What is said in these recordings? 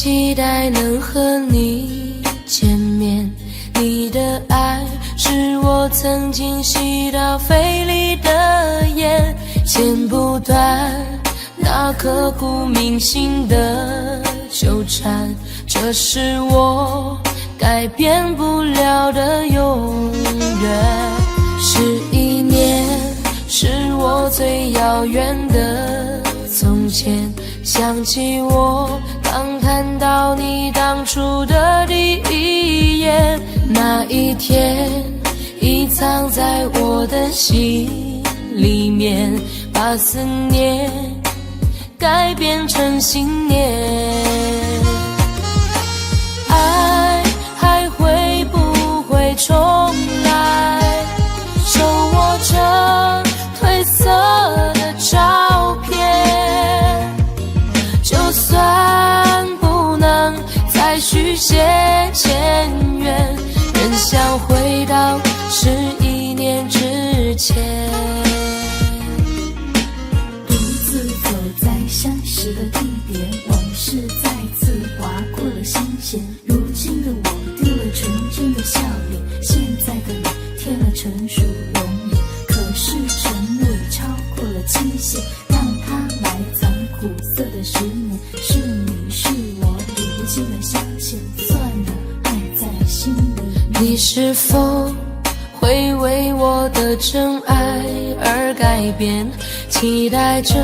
期待能和你见面，你的爱是我曾经吸到肺里的烟，剪不断那刻骨铭心的纠缠，这是我改变不了的永远。11年是我最遥远的从前，想起我刚看到你当初的第一眼，那一天已藏在我的心里面，把思念改变成信念。爱还会不会重来，手握着褪色的照片，就算不能再续写前缘，仍想回到11年之前。独自走在相识的地点，往事再次划过了心弦。如今的我丢了纯真的笑脸，现在的你添了成熟容颜。可是承诺已超过了期限，让它埋藏苦涩的10年。是你是我如今的相欠，算了，爱在心里面。你是否会为我的真爱而改变，期待着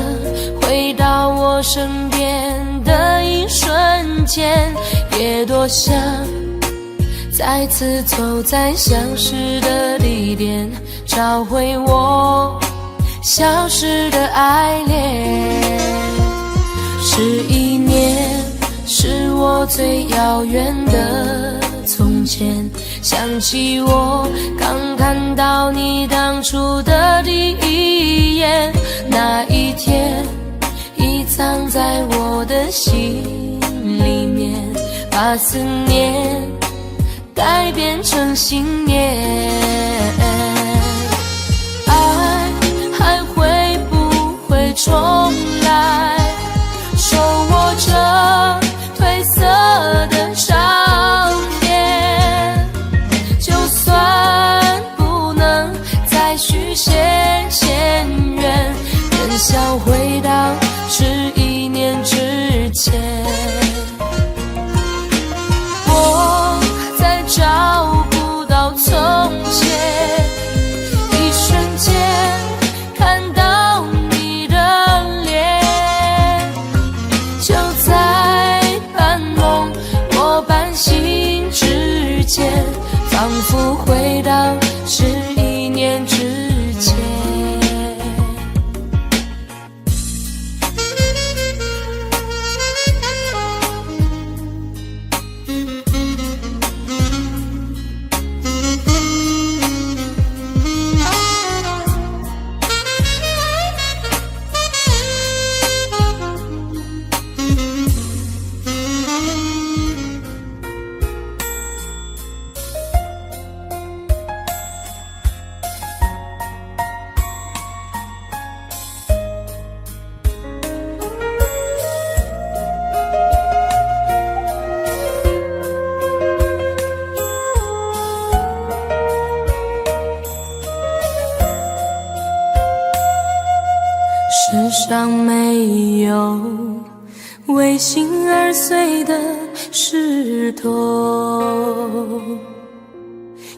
回到我身边的一瞬间，也多想再次走在相识的地点，找回我消失的爱恋。11年是我最遥远的从前，想起我刚看到你当初的第一眼，那一天已藏在我的心里面，把思念改变成信念。爱还会不会重来，手握着褪色的照片，就算不能再续写前缘，仍想回到11年之前。我在找不到从前，一瞬间看到你的脸，就在半梦或半醒之间，仿佛回到11年之前。世上没有为心而碎的石头，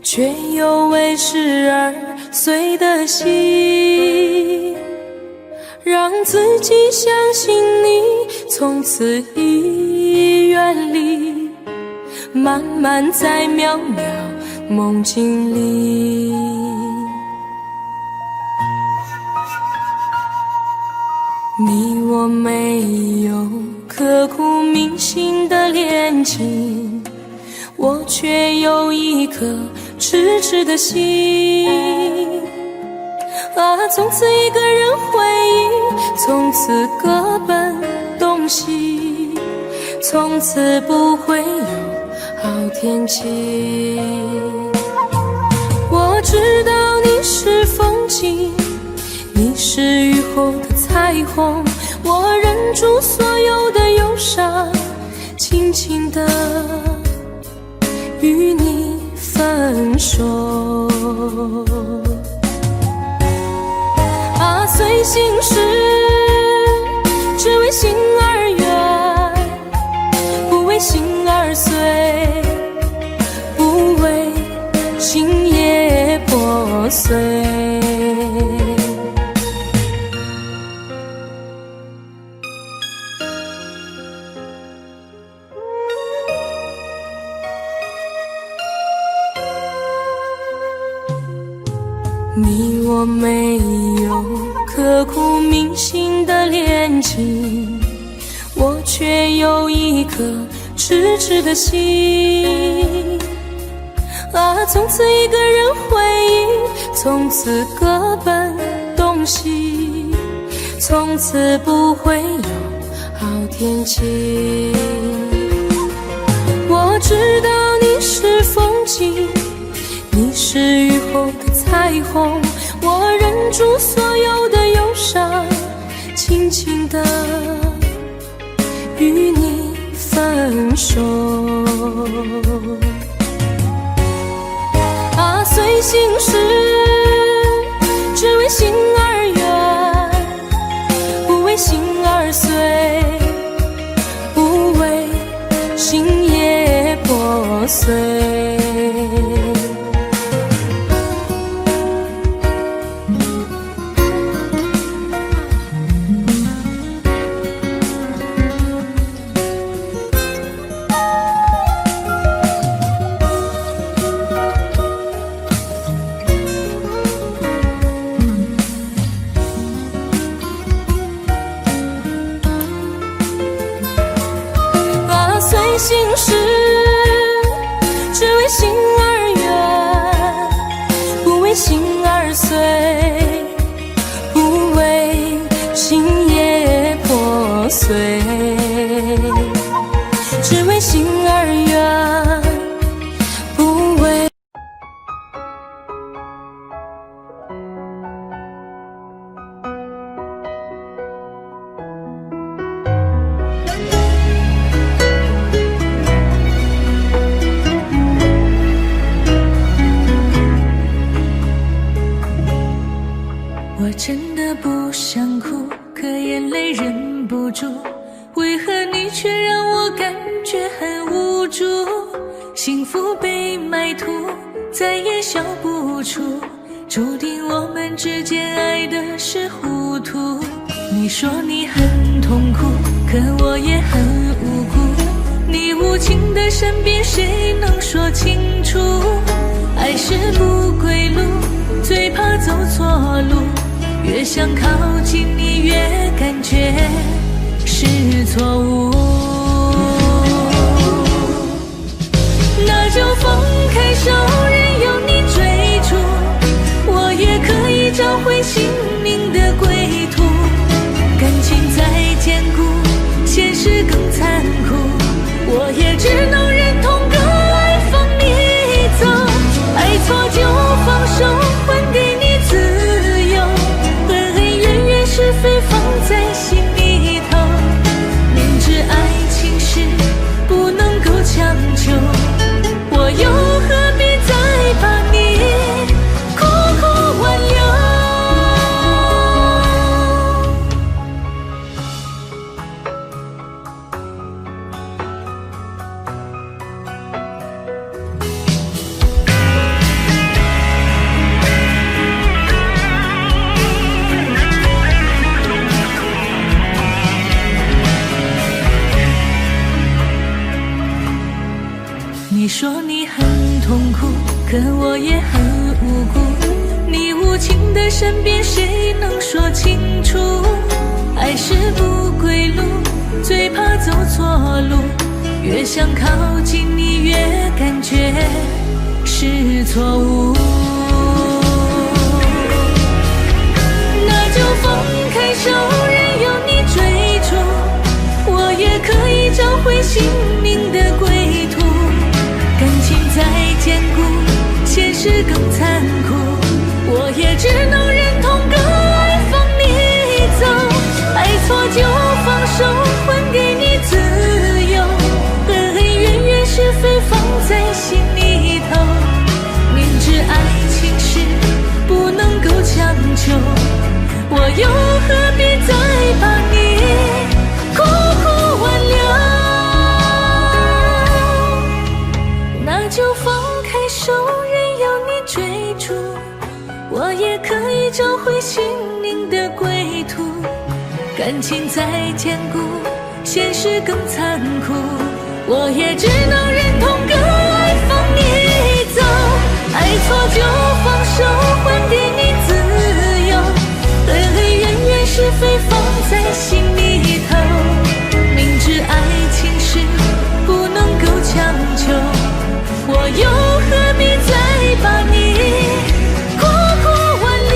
却有为事而碎的心，让自己相信你从此已远离，慢慢在渺渺梦境里。你我没有刻骨铭心的恋情，我却有一颗痴痴的心。从此一个人回忆，从此各奔东西，从此不会有好天气。我知道你是风景，你是雨后的彩虹，我忍住所有的忧伤，期轻轻地与你分手。啊，随心事，只为心而远，不为心而碎，不为情也破碎。你我没有刻骨铭心的恋情，我却有一颗痴痴的心。啊，从此一个人回忆，从此各奔东西，从此不会有好天气。我知道你是风景，你是雨后的彩虹，我忍住所有的忧伤，轻轻地与你分手。啊，随心事，只为心而远，不为心而碎，不为心也破碎。随心事，只为心而远，不为心而碎，不为心也破碎。只为心而远，不为。我真的不想哭，可眼泪忍不住，为何你却让我感觉很无助？幸福被埋土，再也笑不出，注定我们之间爱的是糊涂。你说你很痛苦，可我也很无辜，你无情的身边谁能说清楚？爱是不归路，最怕走错路，越想靠近你越感觉是错误。那就放开手，任由你追逐，我也可以找回心灵的归途。感情再坚固，现实更残酷，我也只能忍痛割爱放你走。爱错就放手，还给你自由，恩恩怨怨是非放在心里头，明知爱情是不能够强求，我又何必再把你苦苦挽留。你说你很痛苦，可我也很无辜，你无情的身边谁能说清楚？爱是不归路，最怕走错路，越想靠近你越感觉是错误。那就放开手，任由你追逐，我也可以找回心灵的归途。感情再坚固，现实更残酷，我也只能忍痛割爱放你走。爱错就放手，还给你自由，恩放开手，任由你追逐，我也可以找回心灵的归途。感情再坚固，现实更残酷，我也只能忍痛跟爱放你走。爱错就放手，还给你自由，对对人缘是非放在心里头。明知爱情是不能够强求，我又何必再把你苦苦挽留。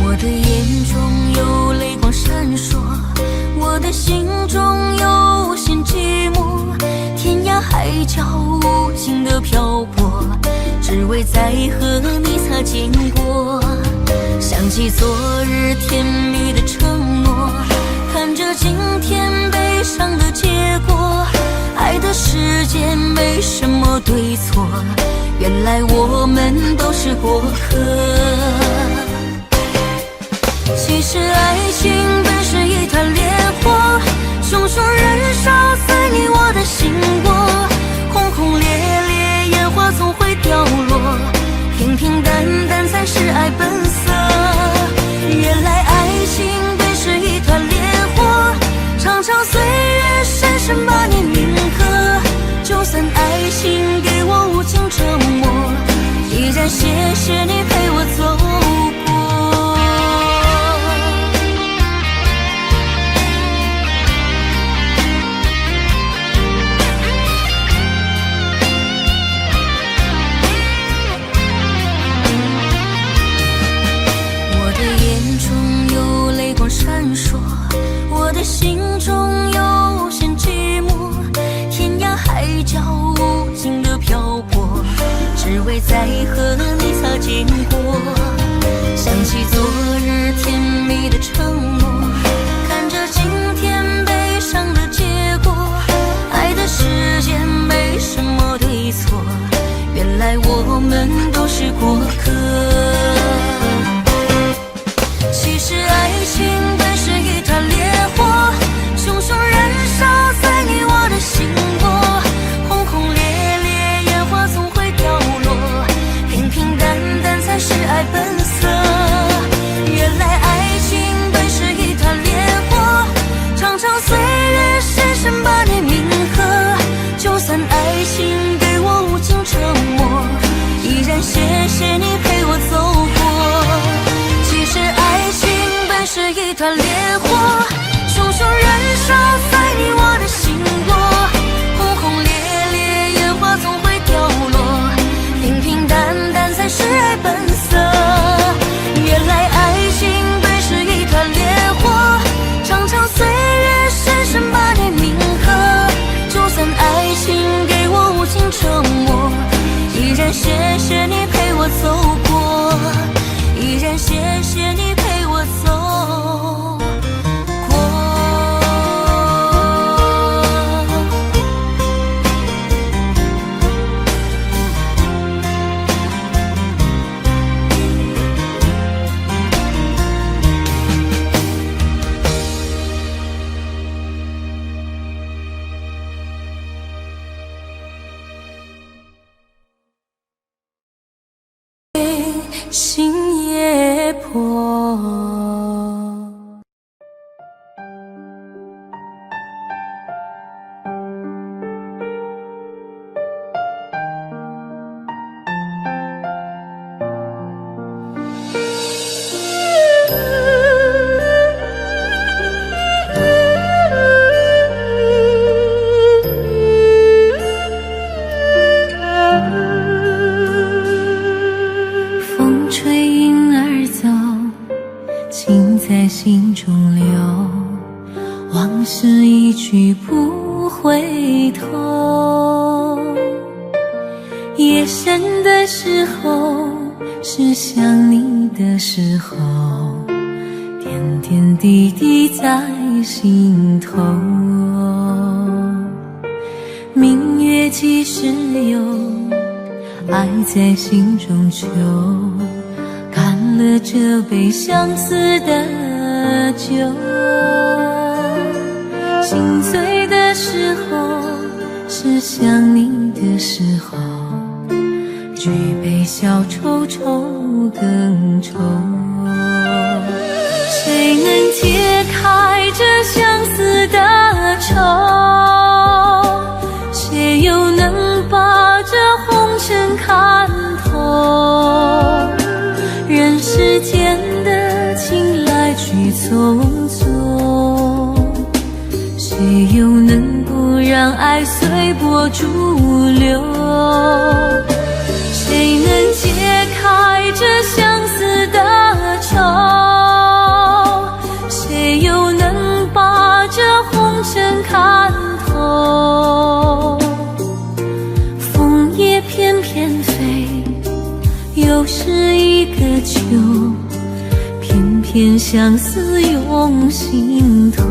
我的眼中有泪光闪烁，我的心中有无限寂寞，天涯海角无尽的漂泊，只为再和你擦肩过。想起昨日甜蜜的承诺，看着今天悲伤的结果，爱的世界没什么对错，原来我们都是过客。其实爱情本是一团烈火，熊熊燃烧在你我的心窝，轰轰烈烈烟花总会掉落，平平淡淡才是爱本色。原来爱情本是一团烈火，长长岁月深深把你铭刻，就算爱情给我无情折磨，依然谢谢你陪我走过。闪烁，我的心中有无限寂寞，天涯海角无尽的漂泊，只为再和你擦肩过。想起昨日甜蜜的承诺，看着今天悲伤的结果，爱的世界没什么对错，原来我们都是过客。其实爱情本是一团烈火，熊熊燃烧在你我的心窝，轰轰烈烈烟花总会掉落，平平淡淡才是爱本色。原来爱情本是一团烈火，长长岁月深深把你铭刻，就算爱情给我无情折磨，依然谢谢你陪我走过。其实爱情本是一团烈火，熊熊燃烧在你我的心窝，轰轰烈烈烟花总会掉落，平平淡淡才是爱本色。原来爱情本是一团烈火，长长岁月深深把你铭刻，就算爱情给我无情折磨，依然谢谢你陪我走过，依然谢谢你陪我走过。心也破。而走，情在心中留，往事一去不回头。夜深的时候，是想你的时候，点点滴滴在心头。明月几时有，爱在心中求，干了这杯相思的酒。心醉的时候，是想你的时候，举杯消愁愁更愁。谁能解开这相思的愁？谁又能把这红尘看透？人世间的情来去匆匆，谁又能不让爱随波逐流？谁能解开这相思的愁？谁又能把这红尘看透？风也翩翩飞，又是一个秋，偏偏相思涌心头。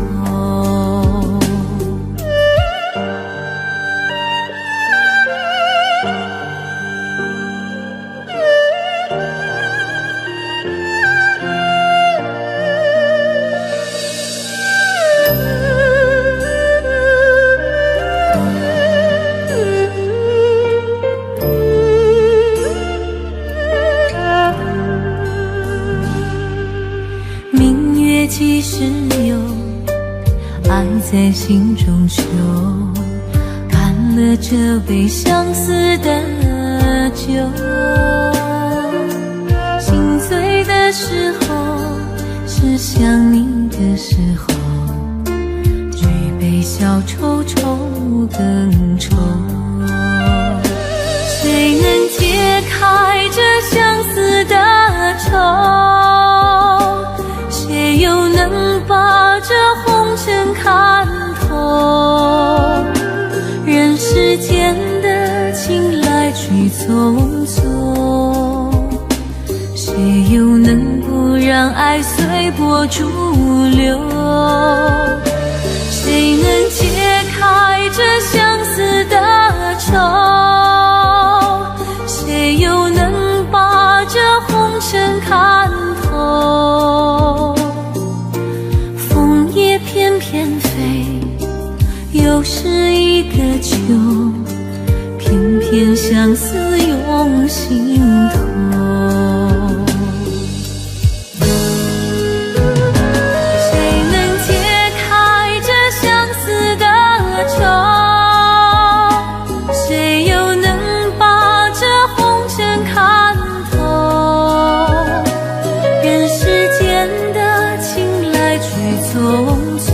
几时有，爱在心中求，干了这杯相思的酒。心醉的时候，是想你的时候，举杯消愁愁更愁。谁能解开这相思的愁？谁又能把这红尘看透？人世间的情来去匆匆，谁又能不让爱随波逐流？谁能解开这相思的愁？谁又能把这红尘看透？风也翩翩飞，又是一个秋，偏偏相思涌心头。谁能解开这相思的愁？谁又能把这红尘看透？人世间的情来去匆匆，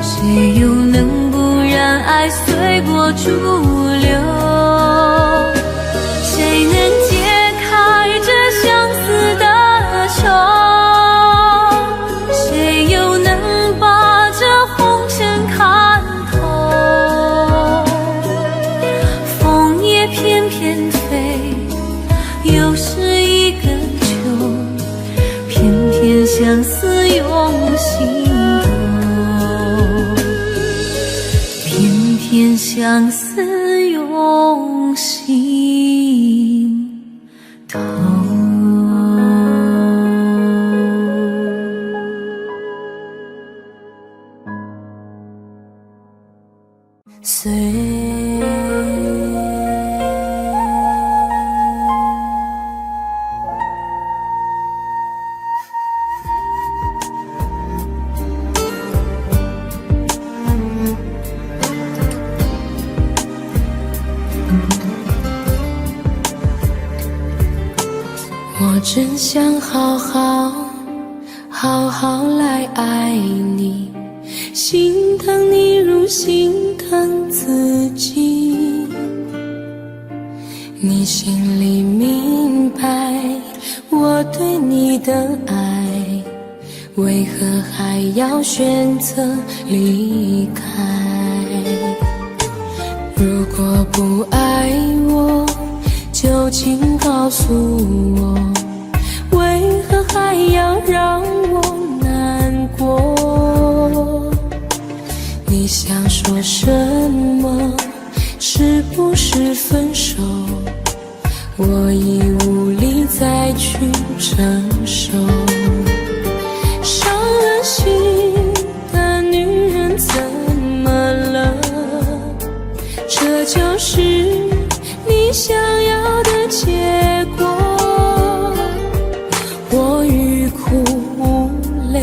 谁又能不让爱随波逐流？谁能解开这相思的愁？谁又能把这红尘看透？风也翩翩飞，又是一个秋，偏偏相思涌心头，偏偏相思涌心头。我真想好好来爱你，心疼你如心疼自己。你心里明白我对你的爱，为何还要选择离开？如果不爱我，就请告诉我，为何还要让我难过？你想说什么？是不是分手？我已无力再去承受。伤了心的女人怎么了？这就是你想要的结果。我欲哭无泪，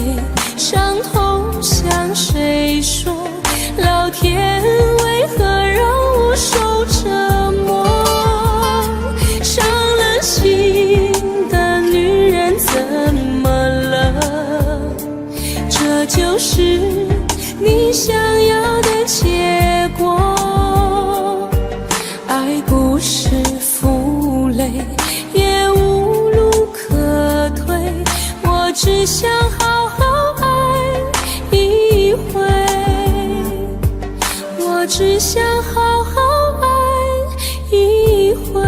伤痛向谁说？老天为何让我受折磨？伤了心的女人怎么了？这就是你想要的结果。爱不是负累，也无路可退，我只想好好爱一回，我只想好好爱一回。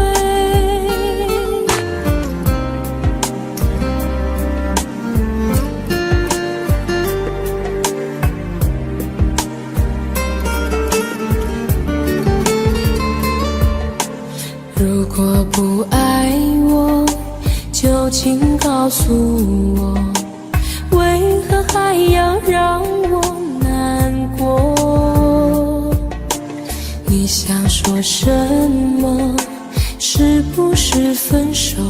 如果不爱我，就请告诉我，为何还要让我难过？你想说什么？是不是分手？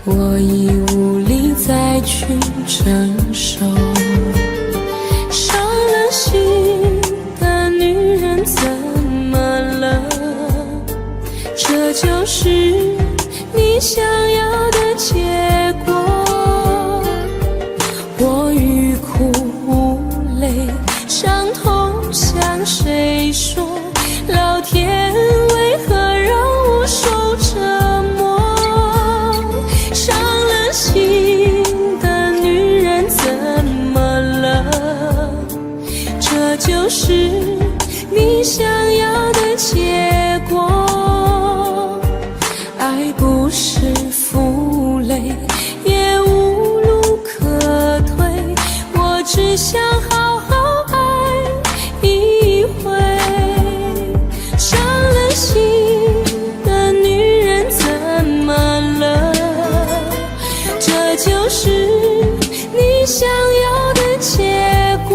我已无力再去承受。伤了心的女人怎么了？这就是你想要的结果。我欲哭无泪，伤痛向谁说？老天为何让我受折磨？伤了心的女人怎么了？这就是你想要的结果。爱不是负累，也无路可退，我只想好好爱一回。伤了心的女人怎么了？这就是你想要的结果。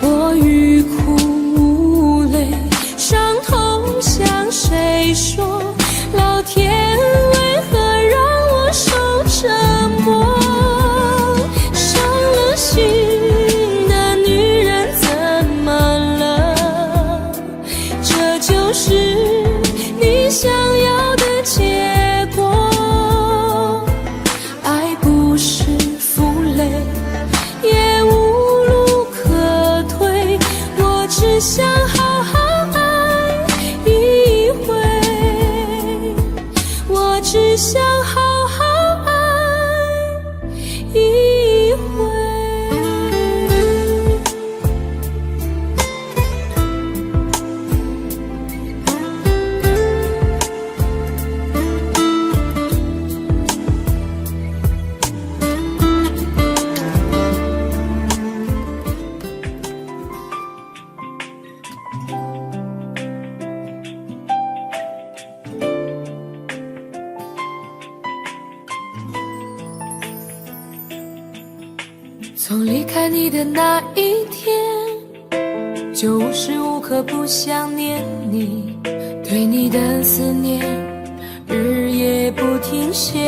我欲哭无泪，伤痛向谁说？老天为何让我受折磨？伤了心的女人怎么了？这就是你想要的结果。爱不是负累，也无路可退，我只想好好爱一回，我只想好好爱一回。从离开你的那一天，就无时无刻不想念你，对你的思念日夜不停歇，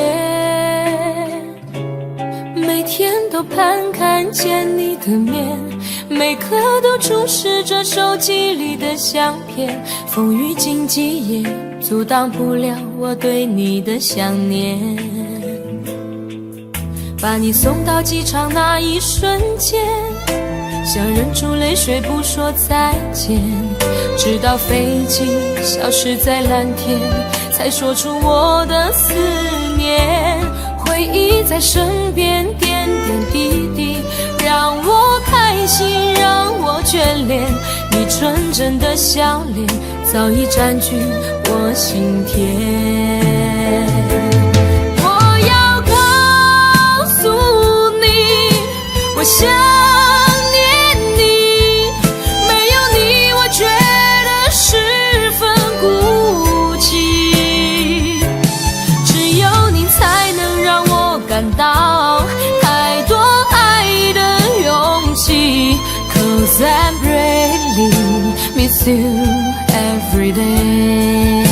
每天都盼看见你的面，每刻都注视着手机里的相片，风雨经济也阻挡不了我对你的想念。把你送到机场那一瞬间，想忍住泪水不说再见，直到飞机消失在蓝天，才说出我的思念。回忆在身边点点滴滴，让我开心，让我眷恋。你纯真的笑脸早已占据我心田。我要告诉你，我想念你，没有你我觉得十分孤寂，只有你才能让我感到太多爱的勇气。 Cause I really miss you every day。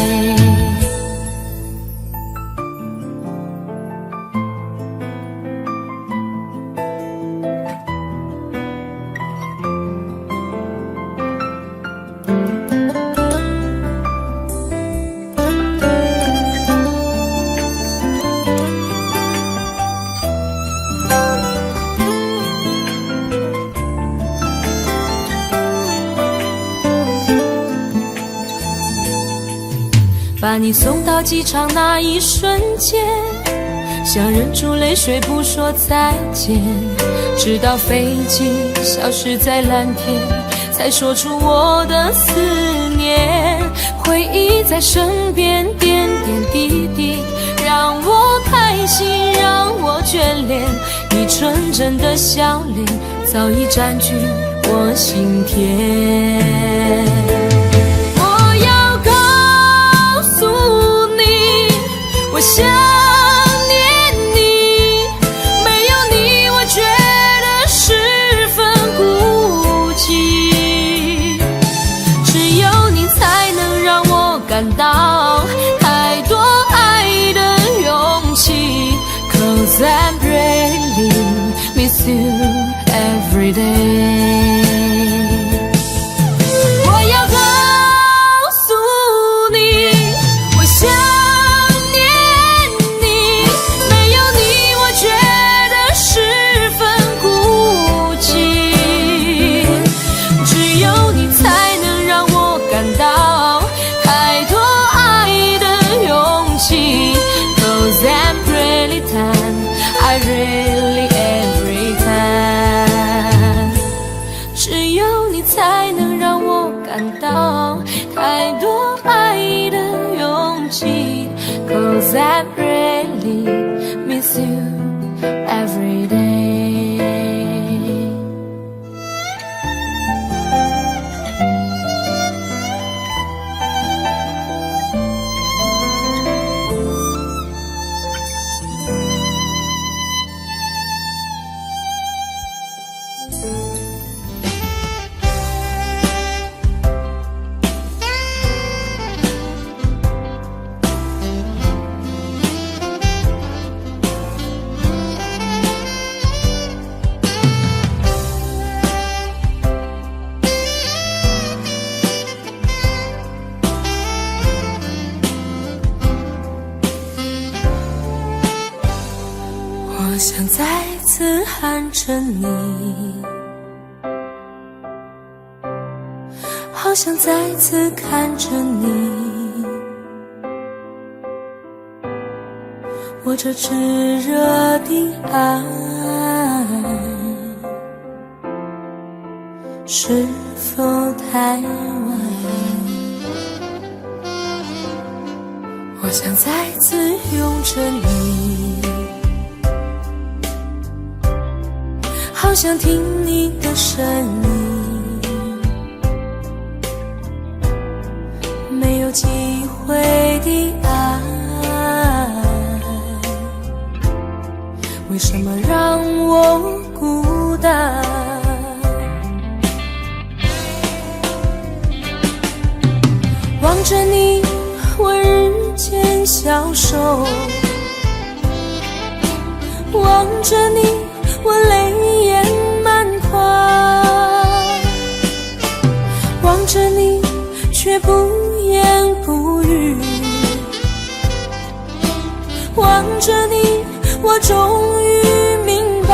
把你送到机场那一瞬间，想忍住泪水不说再见，直到飞机消失在蓝天，才说出我的思念。回忆在身边点点滴滴，让我开心，让我眷恋。你纯真的笑脸早已占据我心田。我想念你，没有你我觉得十分孤寂，只有你才能让我感到太多爱的勇气。 Cause I really miss you every day。 我要告诉你，我想I really every time， 只有你才能让我感到太多爱的勇气。 Cause I really miss you every day。 我想再次喊着你，好想再次看着你，我这炙热的爱是否太晚？我想再次拥着你，好想听你的声音，没有机会的爱，为什么让我孤单？望着你，我日渐消瘦，望着你，我泪眼满眶，望着你却不言不语，望着你我终于明白，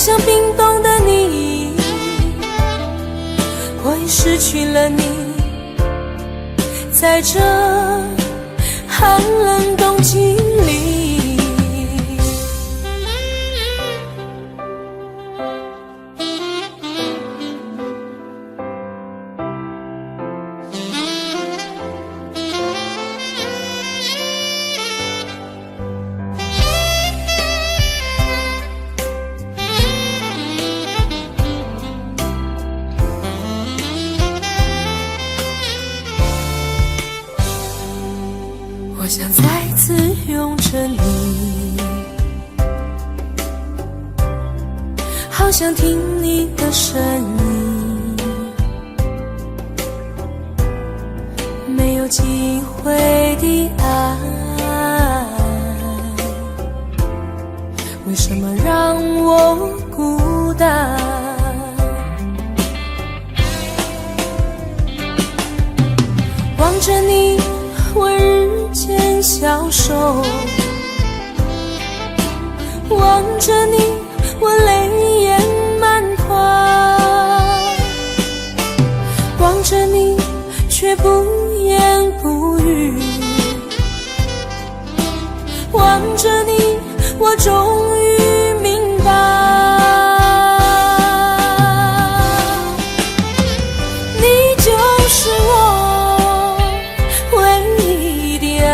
像冰冻的你，我已失去了你，在这寒冷冬季里。我想再次拥着你，好想听你的声音，没有机会的爱，为什么让我孤单？望着你，我日渐消瘦，望着你，我泪眼满眶，望着你，却不言不语，望着你，我终于明白，你就是我唯一的爱，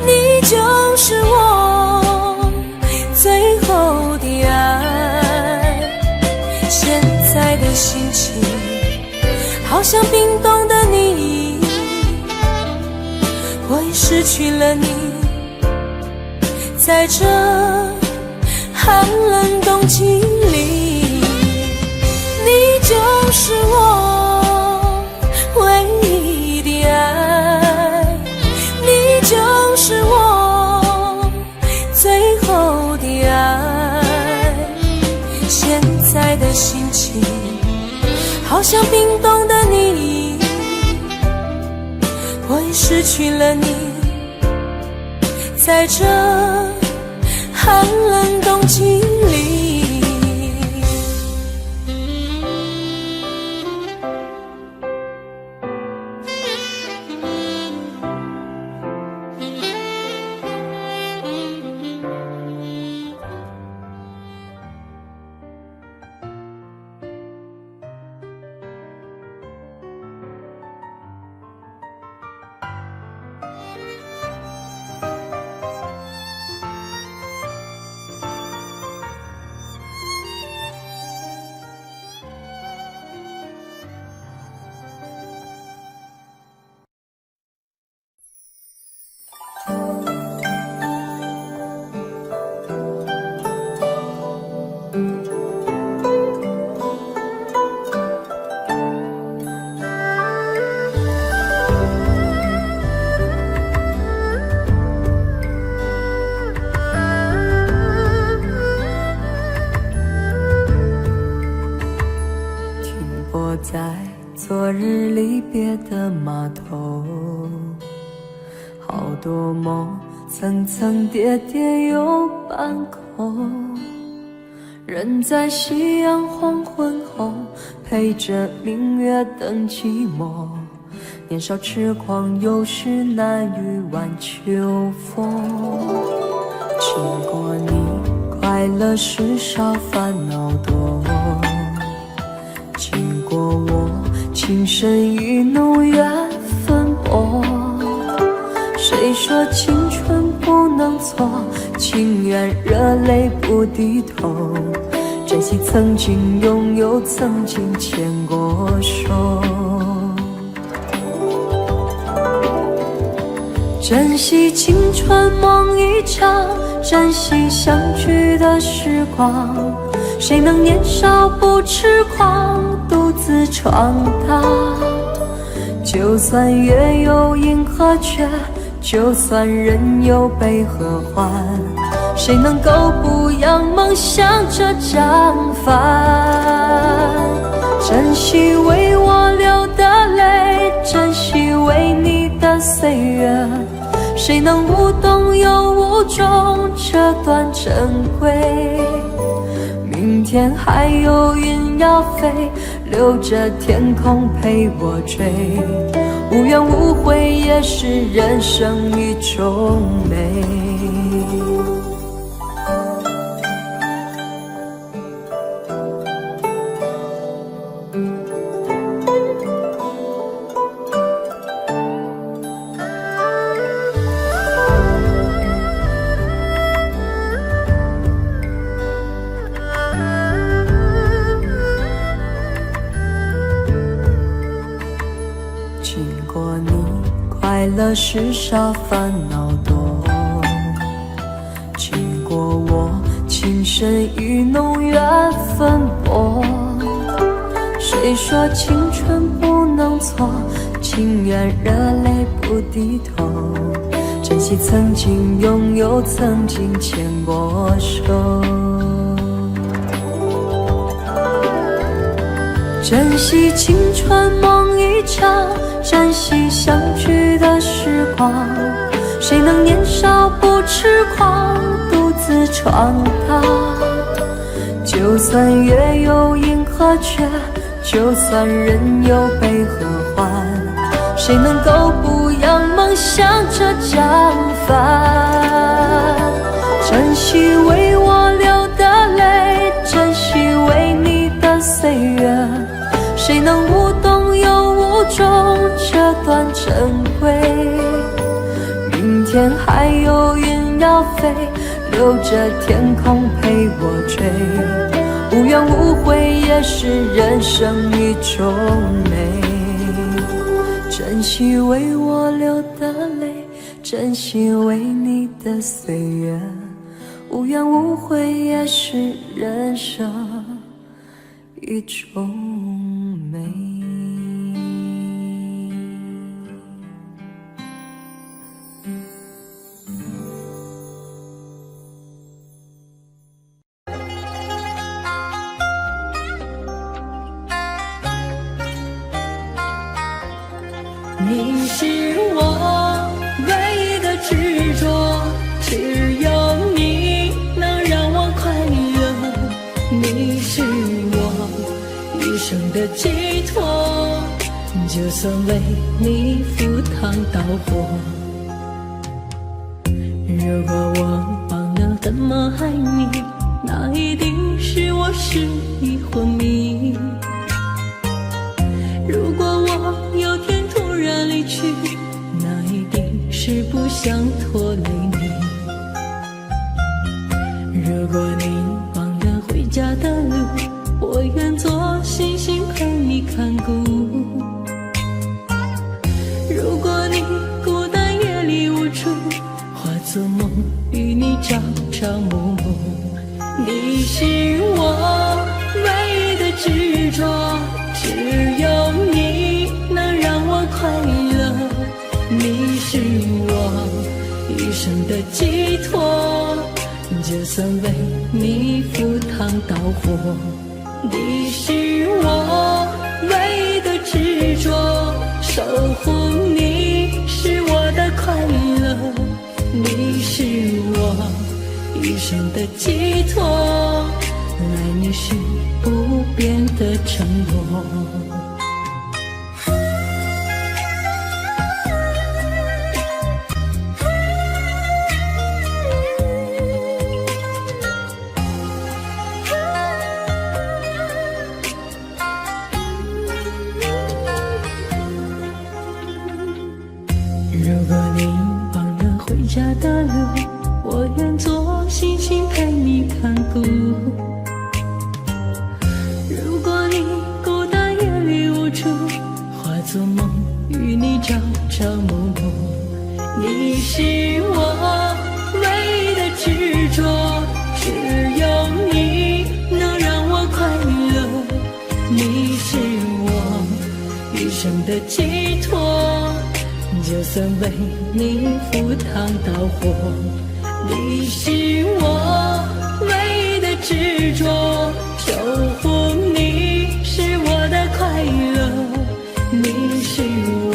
你就是我最后的爱。现在的心情好像冰冻的你，我已失去了你，在这寒冷冬季里，你就是我唯一的爱，你就是我最后的爱。现在的心情好像冰冻的你，我已失去了你，在这寒冷冬季里。在昨日离别的码头，好多梦层层叠叠又半空，人在夕阳黄昏后，陪着明月等寂寞。年少痴狂，有时难御晚秋风。经过你，快乐时少，烦恼多。经过我，情深意浓，缘分薄。谁说青春不能错？情愿热泪不低头。珍惜曾经拥有，曾经牵过手。珍惜青春梦一场，珍惜相聚的时光。谁能年少不痴狂，独自闯荡？就算月有阴和缺，就算人有悲和欢，谁能够不扬梦想着张帆？珍惜为我流的泪，珍惜为你的岁月，谁能无动又无衷这段珍贵？天还有云要飞，留着天空陪我追。无怨无悔也是人生一种美。经过你，快乐时少，烦恼多。经过我，情深意浓，缘分薄。谁说青春不能错？情愿热泪不低头。珍惜曾经拥有，曾经牵过手。珍惜青春梦一场，珍惜相聚的时光。谁能年少不痴狂，独自闯荡？就算月有阴和缺，就算人有悲和欢，谁能够不扬梦想着将帆？珍惜为我流的泪，珍惜为你的岁月。谁能无动又无衷这段珍贵？明天还有云要飞，留着天空陪我追。无怨无悔也是人生一种美。珍惜为我流的泪，珍惜为你的岁月。无怨无悔也是人生一种美。你是我唯一的执着，只有你能让我快乐。你是我一生的寄托，就算为你赴汤蹈火。如果我忘了怎么爱你，那一定是我失忆昏迷。如果我有天突然离去，那一定是不想拖累你。如果你忘了回家的路，我愿做星星陪你看顾。如果你孤单夜里无助，化作梦与你朝朝暮暮。你是我唯一的执着，只有你能让我快乐。你是我一生的寄托，就算为你赴汤蹈火。你是我唯一的执着，守护你是我的快乐。你是我一生的寄托，爱你是不变的承诺。如果你忘了回家的路，我愿做星星陪你看顾。如果你孤单夜里无助，化作梦与你朝朝暮暮。你是我唯一的执着，只有你能让我快乐。你是我一生的寄托，就算为你赴汤蹈火。你是我唯一的执着，守护你是我的快乐。你是我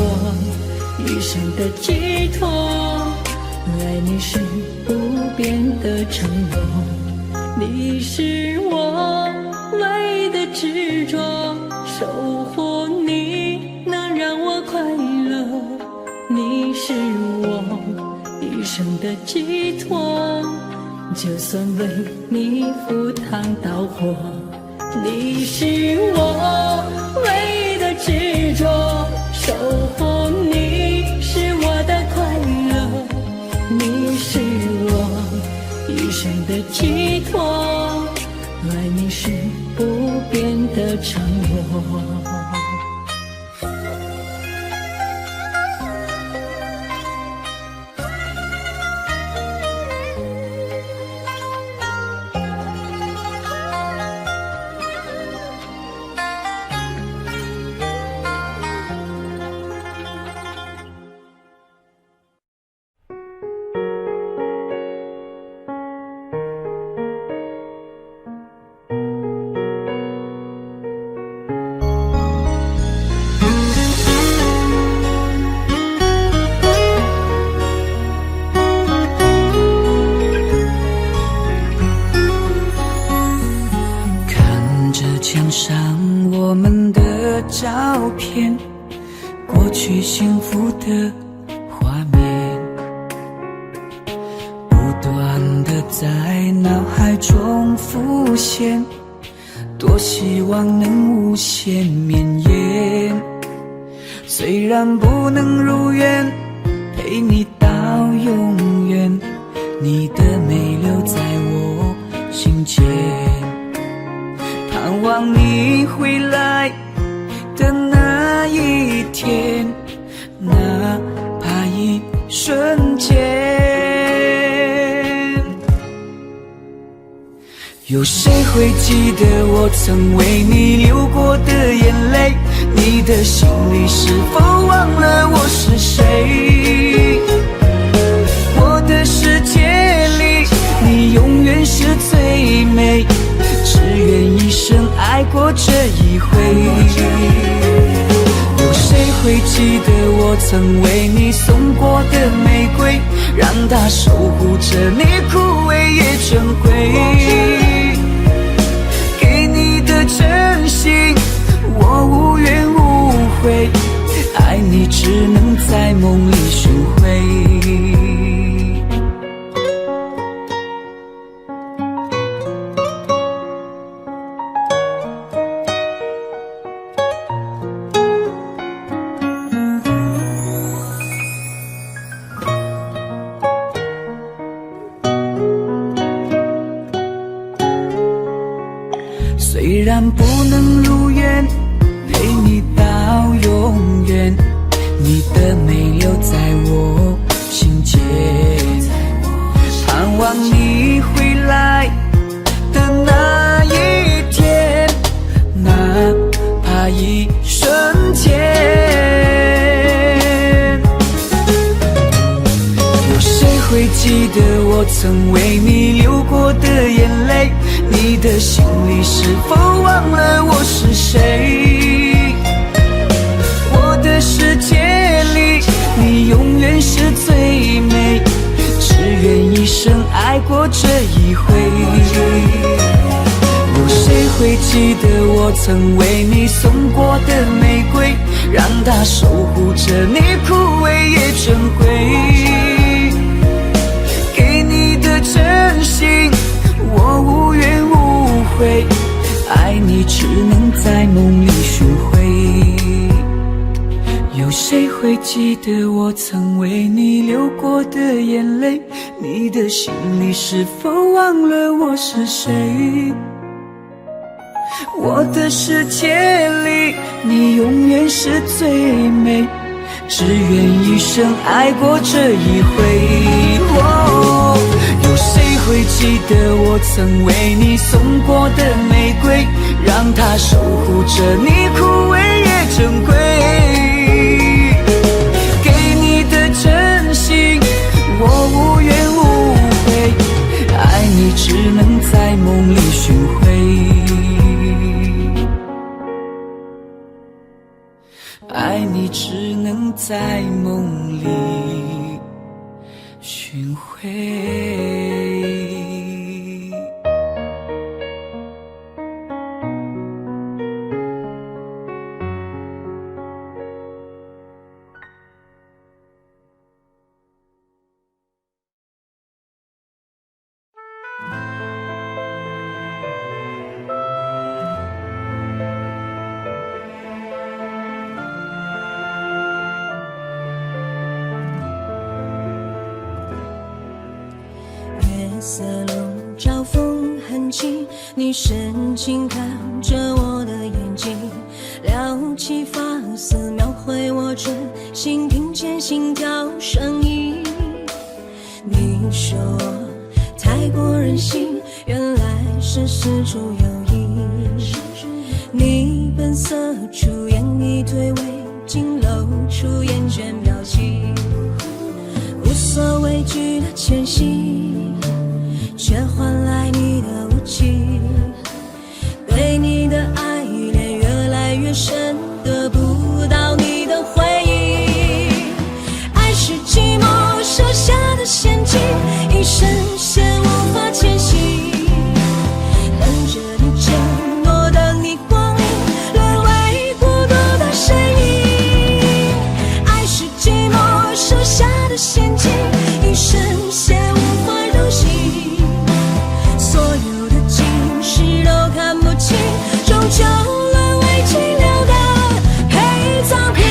一生的寄托，爱你是不变的承诺。你是我执着，守护你能让我快乐，你是我一生的寄托，就算为你赴汤蹈火，你是我唯一的执着，守护你是我的快乐，你是我一生的寄托，爱你是不变的承诺。我们的照片，过去幸福的画面，不断地在脑海中浮现，多希望能无限绵延。虽然不能如愿陪你到永远，你的美留在我心间，盼望你回来的那一天，哪怕一瞬间。有谁会记得我曾为你流过的眼泪？你的心里是否忘了我是谁？我的世界里，你永远是最美，只愿一生爱过这一回。有谁会记得我曾为你送过的玫瑰，让它守护着你枯萎也珍贵。给你的真心我无怨无悔，爱你只能在梦里寻回。虽然不能如愿陪你到永远，你的美留在我心间，盼望你回来的那一天，哪怕一瞬间。有谁会记得我曾为你流过的眼泪？你的心里是否忘了我是谁？我的世界里，你永远是最美，只愿一生爱过这一回。有谁会记得我曾为你送过的玫瑰，让它守护着你枯萎也珍贵。给你的真心我无怨无悔，爱你只能在梦里寻回。有谁会记得我曾为你流过的眼泪？你的心里是否忘了我是谁？我的世界里，你永远是最美，只愿一生爱过这一回。有谁会记得我曾为你送过的玫瑰，让它守护着你枯萎也珍贵。给你的真心我无怨无悔，爱你只能在梦里寻回，爱你只能在梦里寻回。色笼罩风很轻，你深情看着我的眼睛，撩起发丝描绘我真心，听见心跳声音。你说我太过任性，原来是事出有因。你本色出演一推诿，竟露出厌倦表情，无所畏惧的前行，却换来你的无情。对你的爱恋越来越深，得不到你的回应。爱是寂寞设下的陷阱，一生陷无法前行。等着你承诺，等你光临，沦为孤独的身影。爱是寂寞设下的陷阱，一生陷无法入戏。所有的情事都看不清，终究沦为寂寥的陪葬品。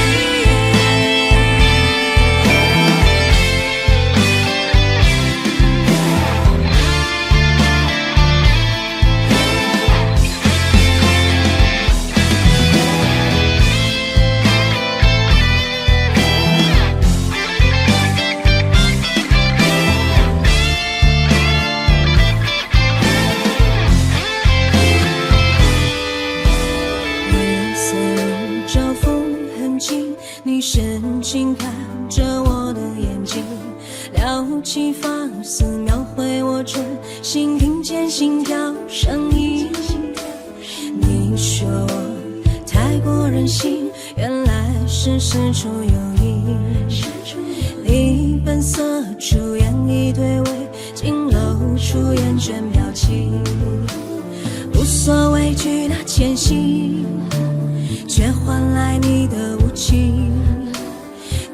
你深情看着我的眼睛，撩起发丝描绘我真心，听见心跳声音。你说我太过任性，原来是事出有因。你本色出演一对诿，竟露出厌倦表情，无所畏惧的前行，却换来你的无情。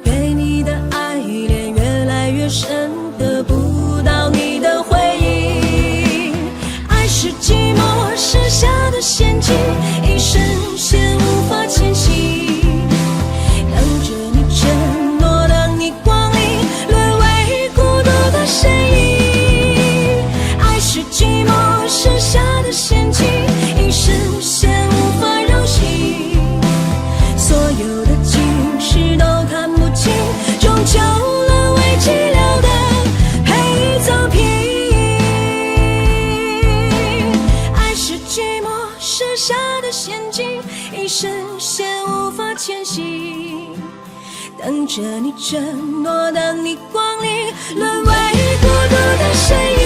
对你的爱恋越来越深，得不到你的回应。爱是寂寞设下的陷阱，一生陷无法前行。等着你承诺，等你光临，沦为孤独的身影。爱是寂寞设下的陷阱，一生陷无法入戏。所有的情事都看不清，终究沦为寂寥的陪葬品。爱是寂寞设下的陷阱，一生陷无法前行。等着你承诺，等你光临，沦为孤独的身影。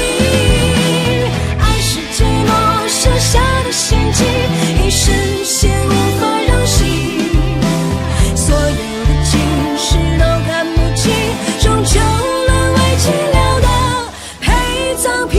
爱是寂寞设下的陷阱，一生陷无法入戏。所有的情事都看不清，终究沦为寂寥的陪葬品。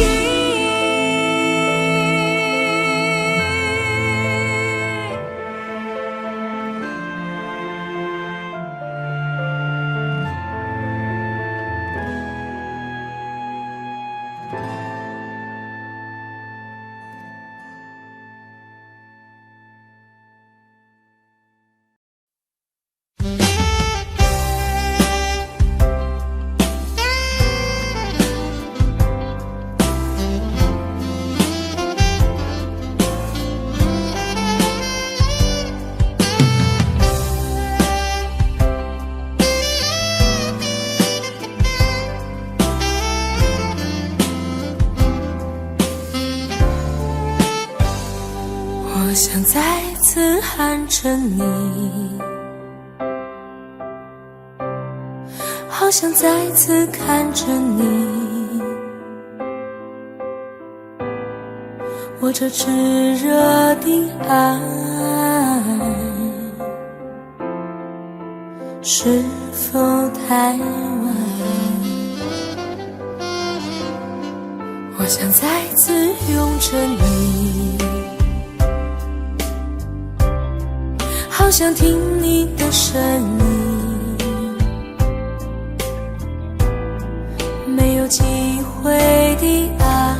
我想再次喊着你，好想再次看着你，我这炙热的爱是否太晚？我想再次拥着你，好想听你的声音，没有机会的爱，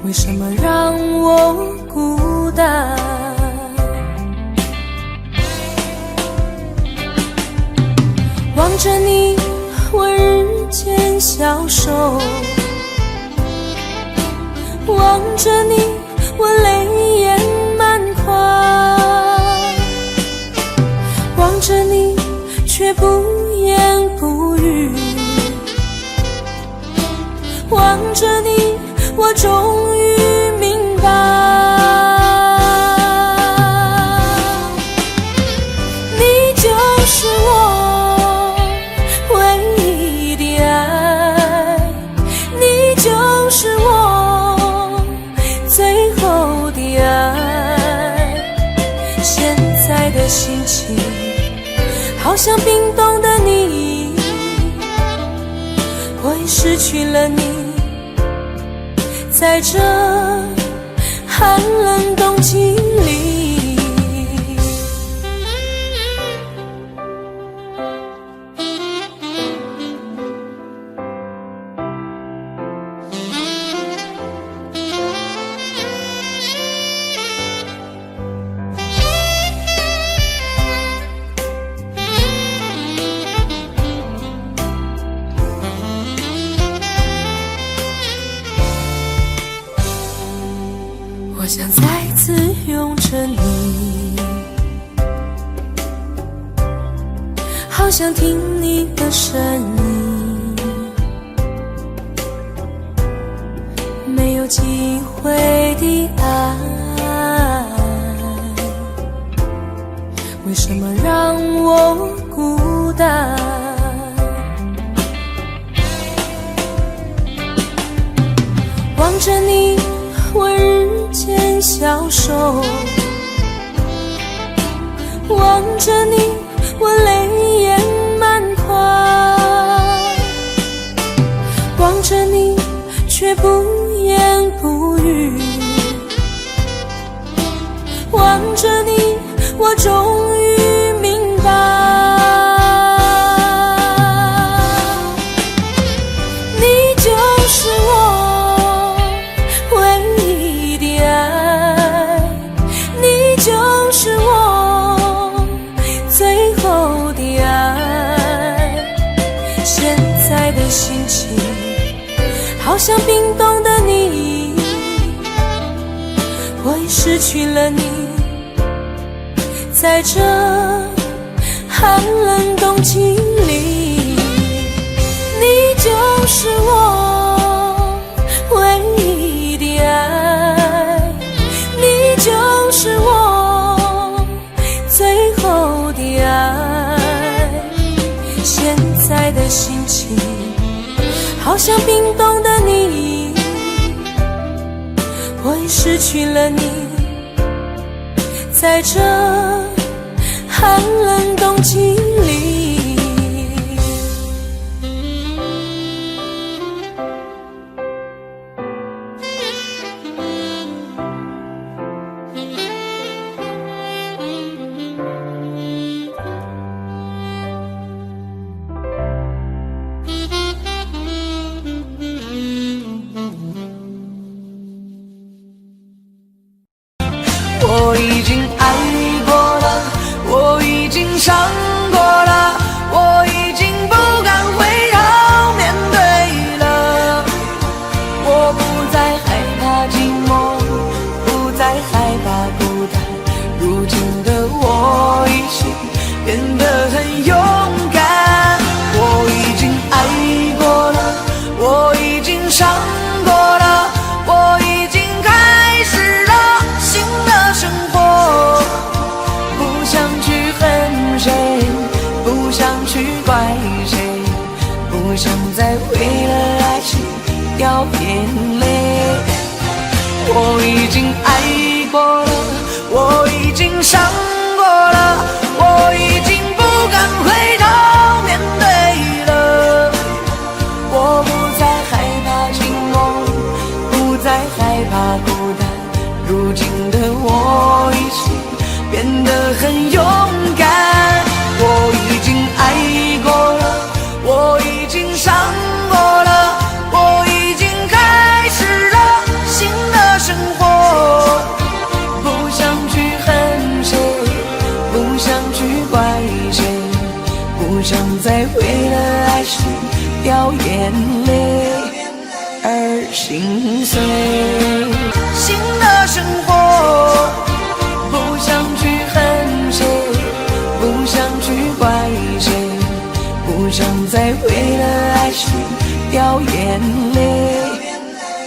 为什么让我孤单？望着你，我日渐着你，我泪眼满眶，望着你却不言不语，望着你，我终于明白，你就是我唯一的爱，你就是我最后的爱。现在的心情好像冰冻的你，我已失去了你，在这寒冷冬季里。我想再次拥着你，好想听你的声音，没有机会的爱，为什么让我孤单？望着你，我日渐消瘦，望着你，我泪眼满眶，望着你，却不言不语，望着你，我终于明白，你就是我唯一的爱，你就是我最后的爱。现在的心情好像冰冻的你，我已失去了你，在这寒冷冬季里，你就是我唯一的爱，你就是我最后的爱。现在的心情好像冰冻的你，我已失去了你，在这寒冷冬季里。我已经爱过了，我已经伤过了，我已经不敢回头面对了。我不再害怕寂寞，不再害怕孤单，如今的我已经变得很勇敢。我已经爱过了，我已经伤过了，我已经开始了新的生活，不想去恨谁，不想去怪谁，不想再为了爱情掉眼泪。我已经爱过了，我已经伤过了，我已经不敢回头面对了。我不再害怕寂寞，不再害怕孤单，如今的我已经变得很勇敢。我已经爱过了，我已经伤过了，我已经开始了新的生活，不想去恨谁，不想去怪谁，不想再为了爱情掉眼泪而心碎。生活，不想去恨谁，不想去怪谁，不想再为了爱情掉眼泪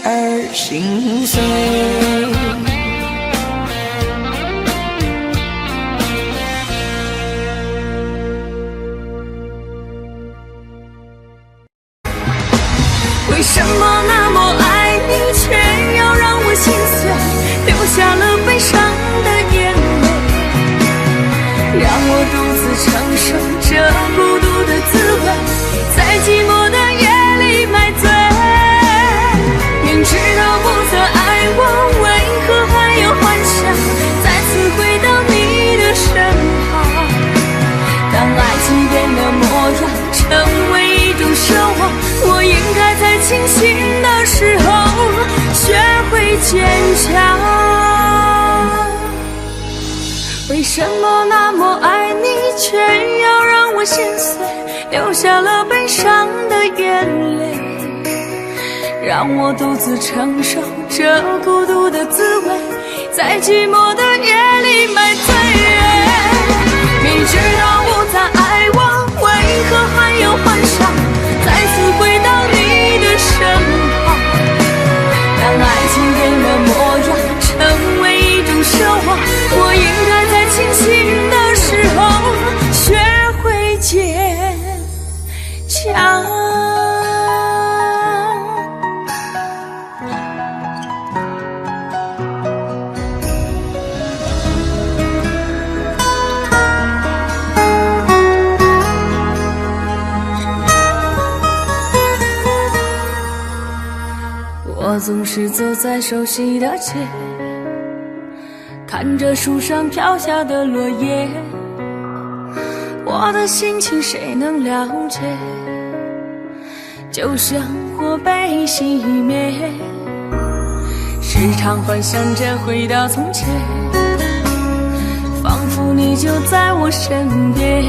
而心碎。为什么那么爱你，却要让我心碎，流下了悲伤的眼泪，让我独自承受这孤独的滋味，在寂寞的夜里买醉。明知道不再爱我，为何还有幻想再次回到你的身旁？当爱情变了模样，成为一种奢望，我应该在清醒的时候学会坚强。为什么那么爱你，却要让我心碎，流下了悲伤的眼泪，让我独自承受这孤独的滋味，在寂寞的夜里买醉。明知道不再爱我，为何还有幻想再次回到你的身旁？当爱情变了模样，成为一种奢望，我应该在清醒的时候学会坚强。我总是走在熟悉的街，看着树上飘下的落叶，我的心情谁能了解？就像火被熄灭，时常幻想着回到从前，仿佛你就在我身边，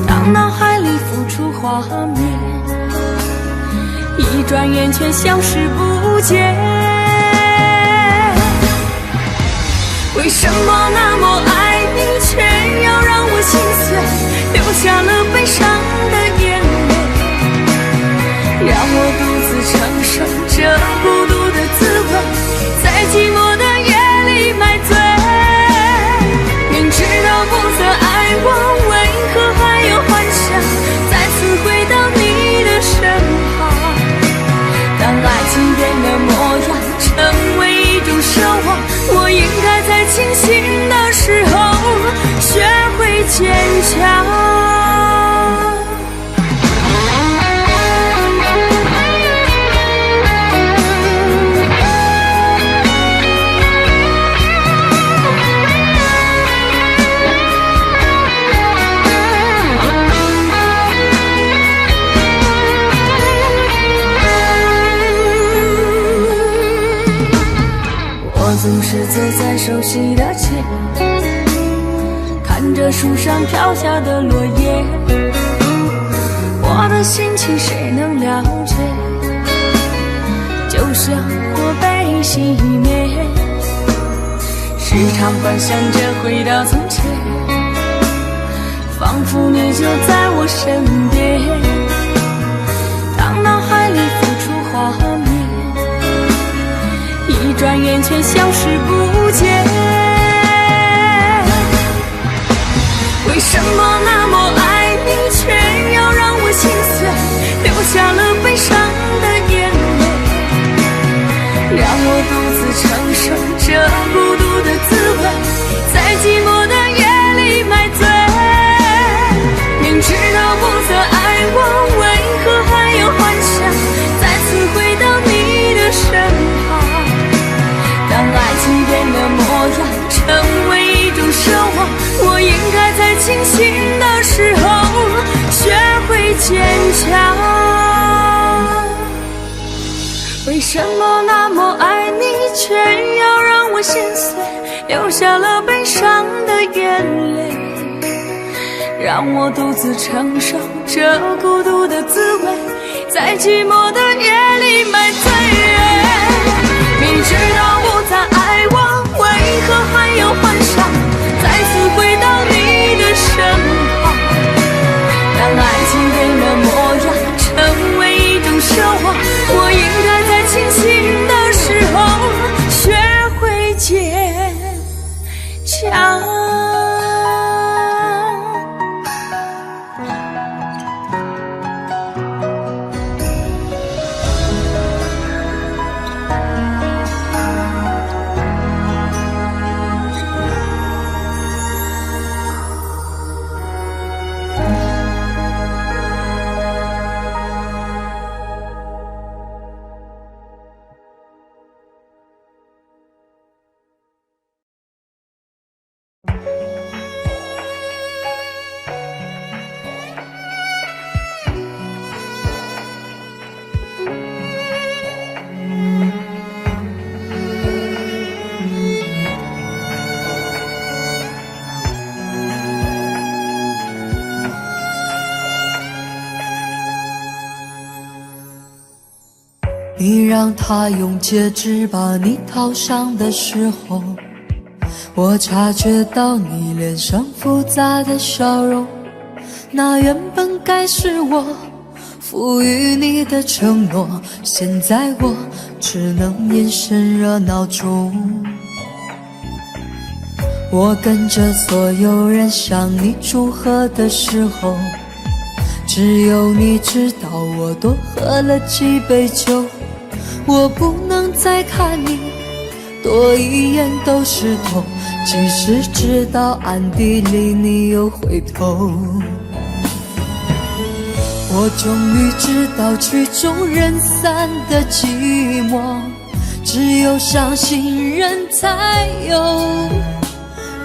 当脑海里浮出画面，一转眼却消失不见。为什么那么爱你，却要让我心碎，流下了悲伤的眼泪，让我独自承受这孤独的滋味，在寂寞的夜里买醉。明知道不再爱我，为何还有幻想再次回到你的身旁？当爱情变了模样，成为一种奢望，我应该在清醒的时候学会坚强。我总是走在熟悉的街，看着树上飘下的落叶，我的心情谁能了解？就像火被熄灭，时常幻想着回到从前，仿佛你就在我身边，当脑海里浮出画面，一转眼却消失不见。为什么那么爱你，却要让我心碎，流下了悲伤的眼泪，让我独自承受这孤独的滋味，在寂寞的夜里买醉。明知道不再爱我，为何还有幻想再次回到你的身旁？当爱情变了模样，成为一种奢望，我应该在清醒的时候学会坚强。为什么那么爱你，却要让我心碎，流下了悲伤的眼泪，让我独自承受这孤独的滋味，在寂寞的夜里买醉。明知道不可还有幻想，再次回到你的身旁。当爱情变了模样，成为一种奢望，我应该在清醒的时候学会坚强。你让他用戒指把你套上的时候，我察觉到你脸上复杂的笑容，那原本该是我赋予你的承诺，现在我只能眼神热闹中。我跟着所有人向你祝贺的时候，只有你知道我多喝了几杯酒。我不能再看你多一眼都是痛，即使知道暗地里你又回头。我终于知道曲终人散的寂寞，只有伤心人才有。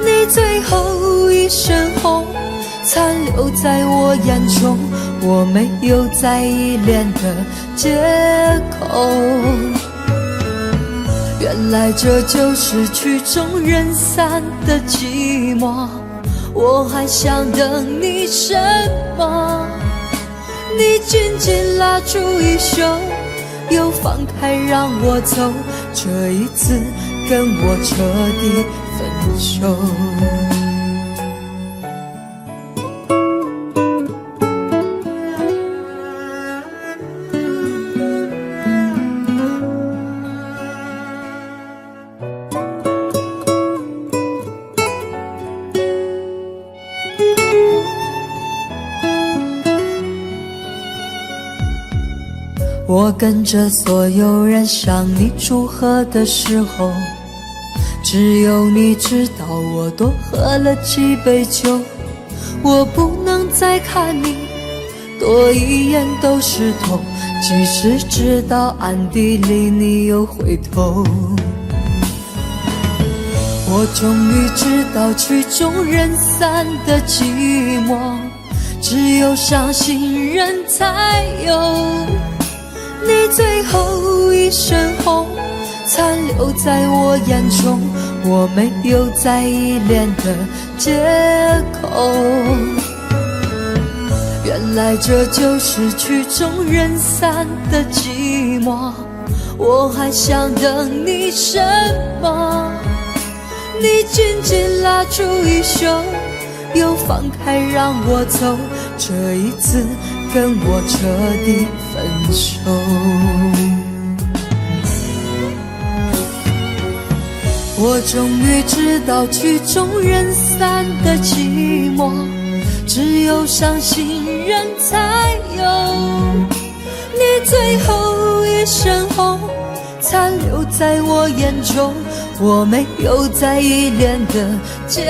你最后一身红残留在我眼中，我没有再依恋的借口。原来这就是曲终人散的寂寞，我还想等你什么？你紧紧拉住衣袖，又放开让我走，这一次跟我彻底分手。我跟着所有人向你祝贺的时候，只有你知道我多喝了几杯酒。我不能再看你多一眼都是痛，即使知道暗地里你又回头。我终于知道曲终人散的寂寞，只有伤心人才有。你最后一身红残留在我眼中，我没有再依恋的借口。原来这就是曲终人散的寂寞，我还想等你什么？你紧紧拉住衣袖，又放开让我走，这一次跟我彻底分手。我终于知道曲终人散的寂寞，只有伤心人才有。你最后一身红残留在我眼中，我没有再依恋的借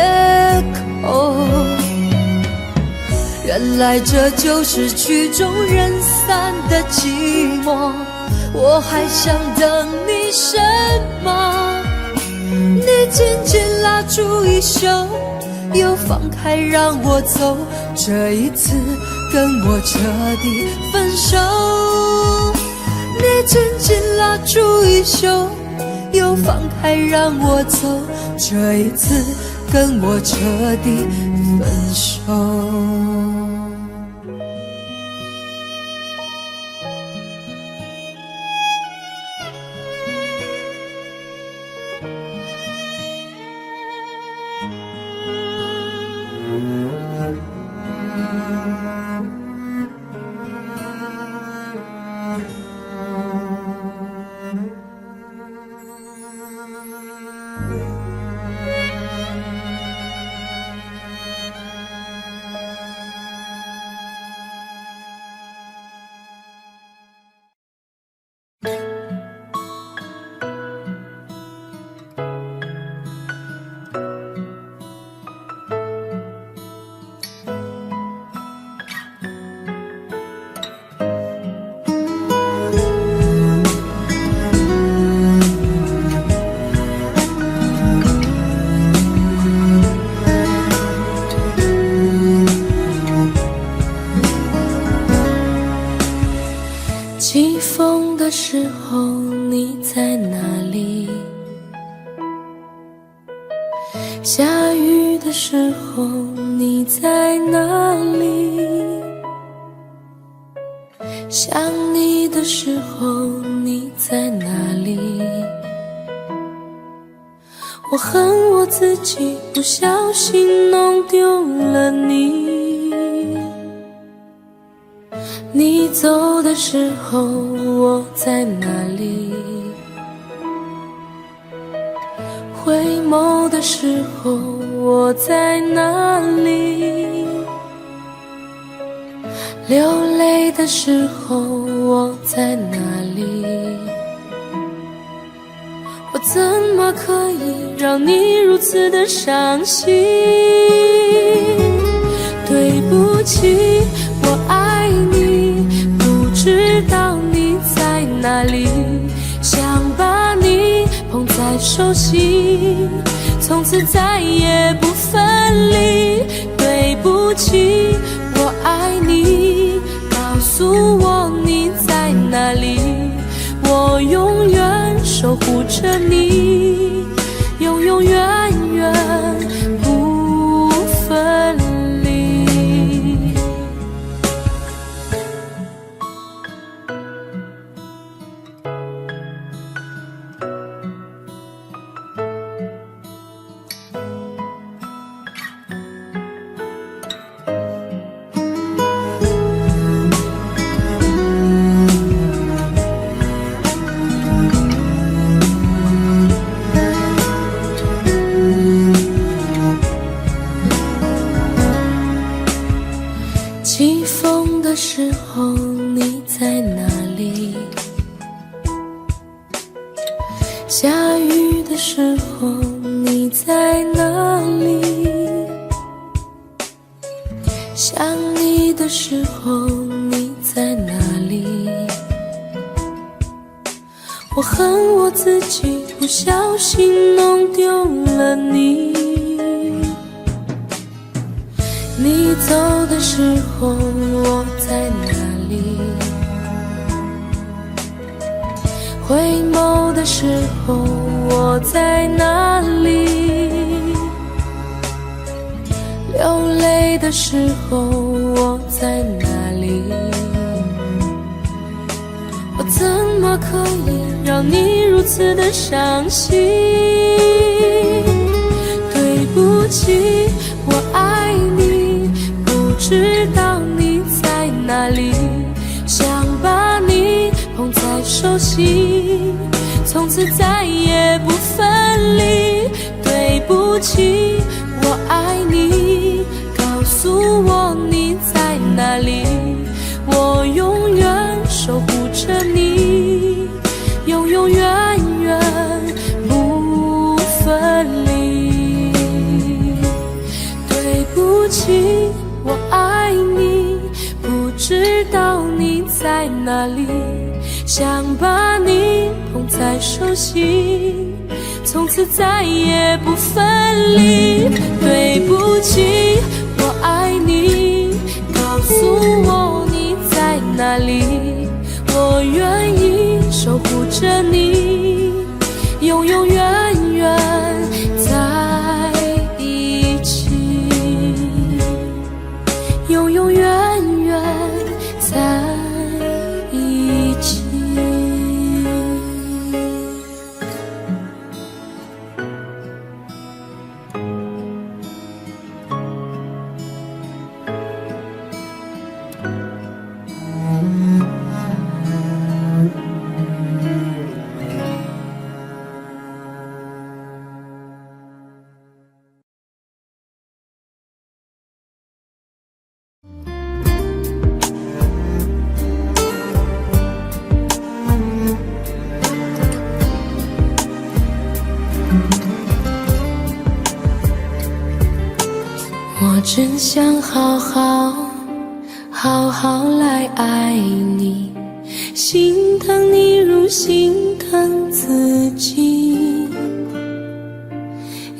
口。原来这就是曲终人散的寂寞，我还想等你什么？你紧紧拉住衣袖，又放开让我走，这一次跟我彻底分手。你紧紧拉住衣袖，又放开让我走，这一次跟我彻底分手。雨的时候你在哪里？想你的时候你在哪里？我恨我自己不小心弄丢了你。你走的时候我在哪里？回眸的时候我在哪里？流泪的时候我在哪里？我怎么可以让你如此的伤心？对不起，我爱你，不知道你在哪里，想把你捧在手心，从此再也不分离。对不起，我爱你，告诉我你在哪里，我永远守护着你，永永远远不分离。起风的时候你在哪里？下雨的时候你在哪里？想你的时候你在哪里？我恨我自己不小心弄丢了你。你走的时候我在哪里？回眸的时候我在哪里？流泪的时候我在哪里？我怎么可以让你如此的伤心？对不起，我爱你，不知道你在哪里，想把你捧在手心，从此再也不分离。对不起，我爱你，告诉我你在哪里，我永远守护着你，永永远远不分离。对不起，我爱你，不知道你在哪里，想把你捧在手心，从此再也不分离。对不起，我爱你，告诉我你在哪里，我愿意守护着你，永永远远在一起，永永远远在一起。我真想好好来爱你，心疼你如心疼自己。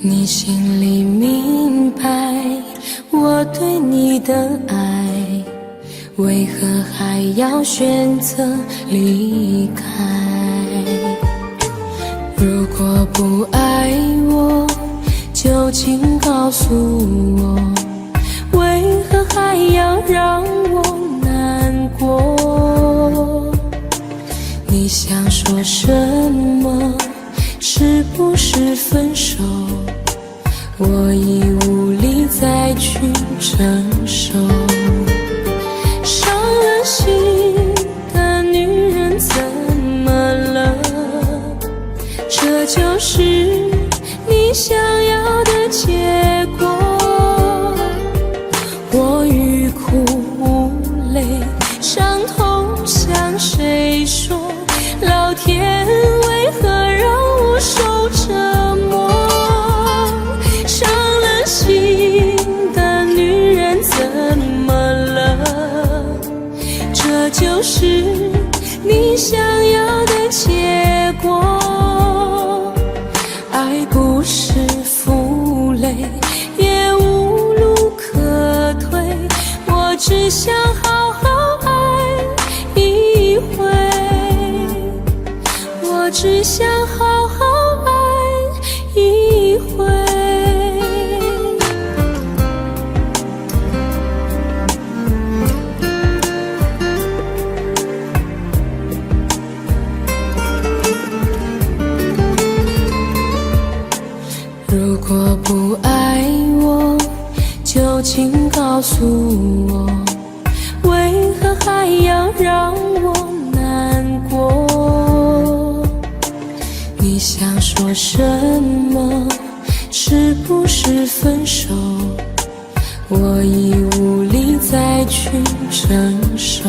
你心里明白我对你的爱，为何还要选择离开？如果不爱我，究竟告诉我，为何还要让我难过？你想说什么？是不是分手？我已无力再去承受。伤了心的女人怎么了？这就是你想要的结果。我欲哭无泪，伤痛向谁说？老天为何让我受折磨？伤了心的女人怎么了？这就是你想要的结果。爱不是负累，也无路可退，我只想好好爱一回，我只想好好爱一回。如果不爱我，究竟告诉我，为何还要让我难过？你想说什么？是不是分手？我已无力再去承受。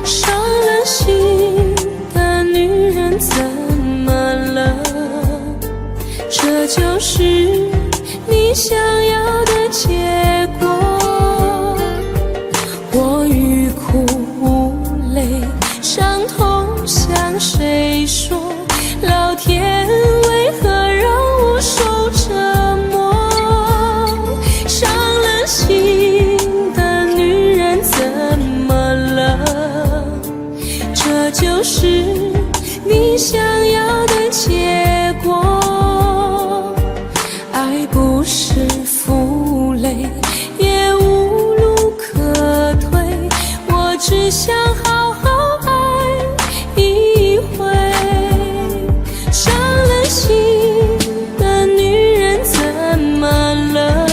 伤了心的女人怎么了？这就是你想要的结果。我欲哭无泪，伤痛向谁说？老天为何让我受折磨？伤了心的女人怎么了？这就是你想要的结果。爱不是负累，也无路可退，我只想好好爱一回。伤了心的女人怎么了？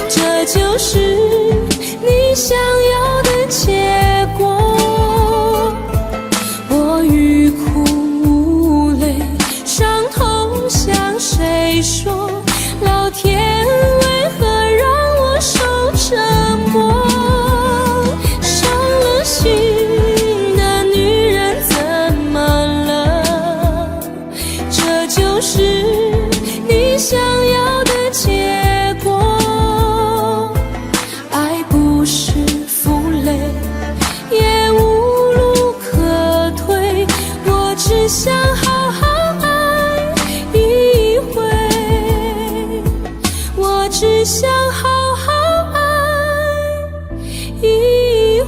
这就是你想要的结果。我欲哭无泪，伤痛向谁说？老天为何让我受折磨？伤了心的女人怎么了？这就是你想要的结果。爱不是负累，也无路可退，我只想好好爱一回，我只想好好爱一回。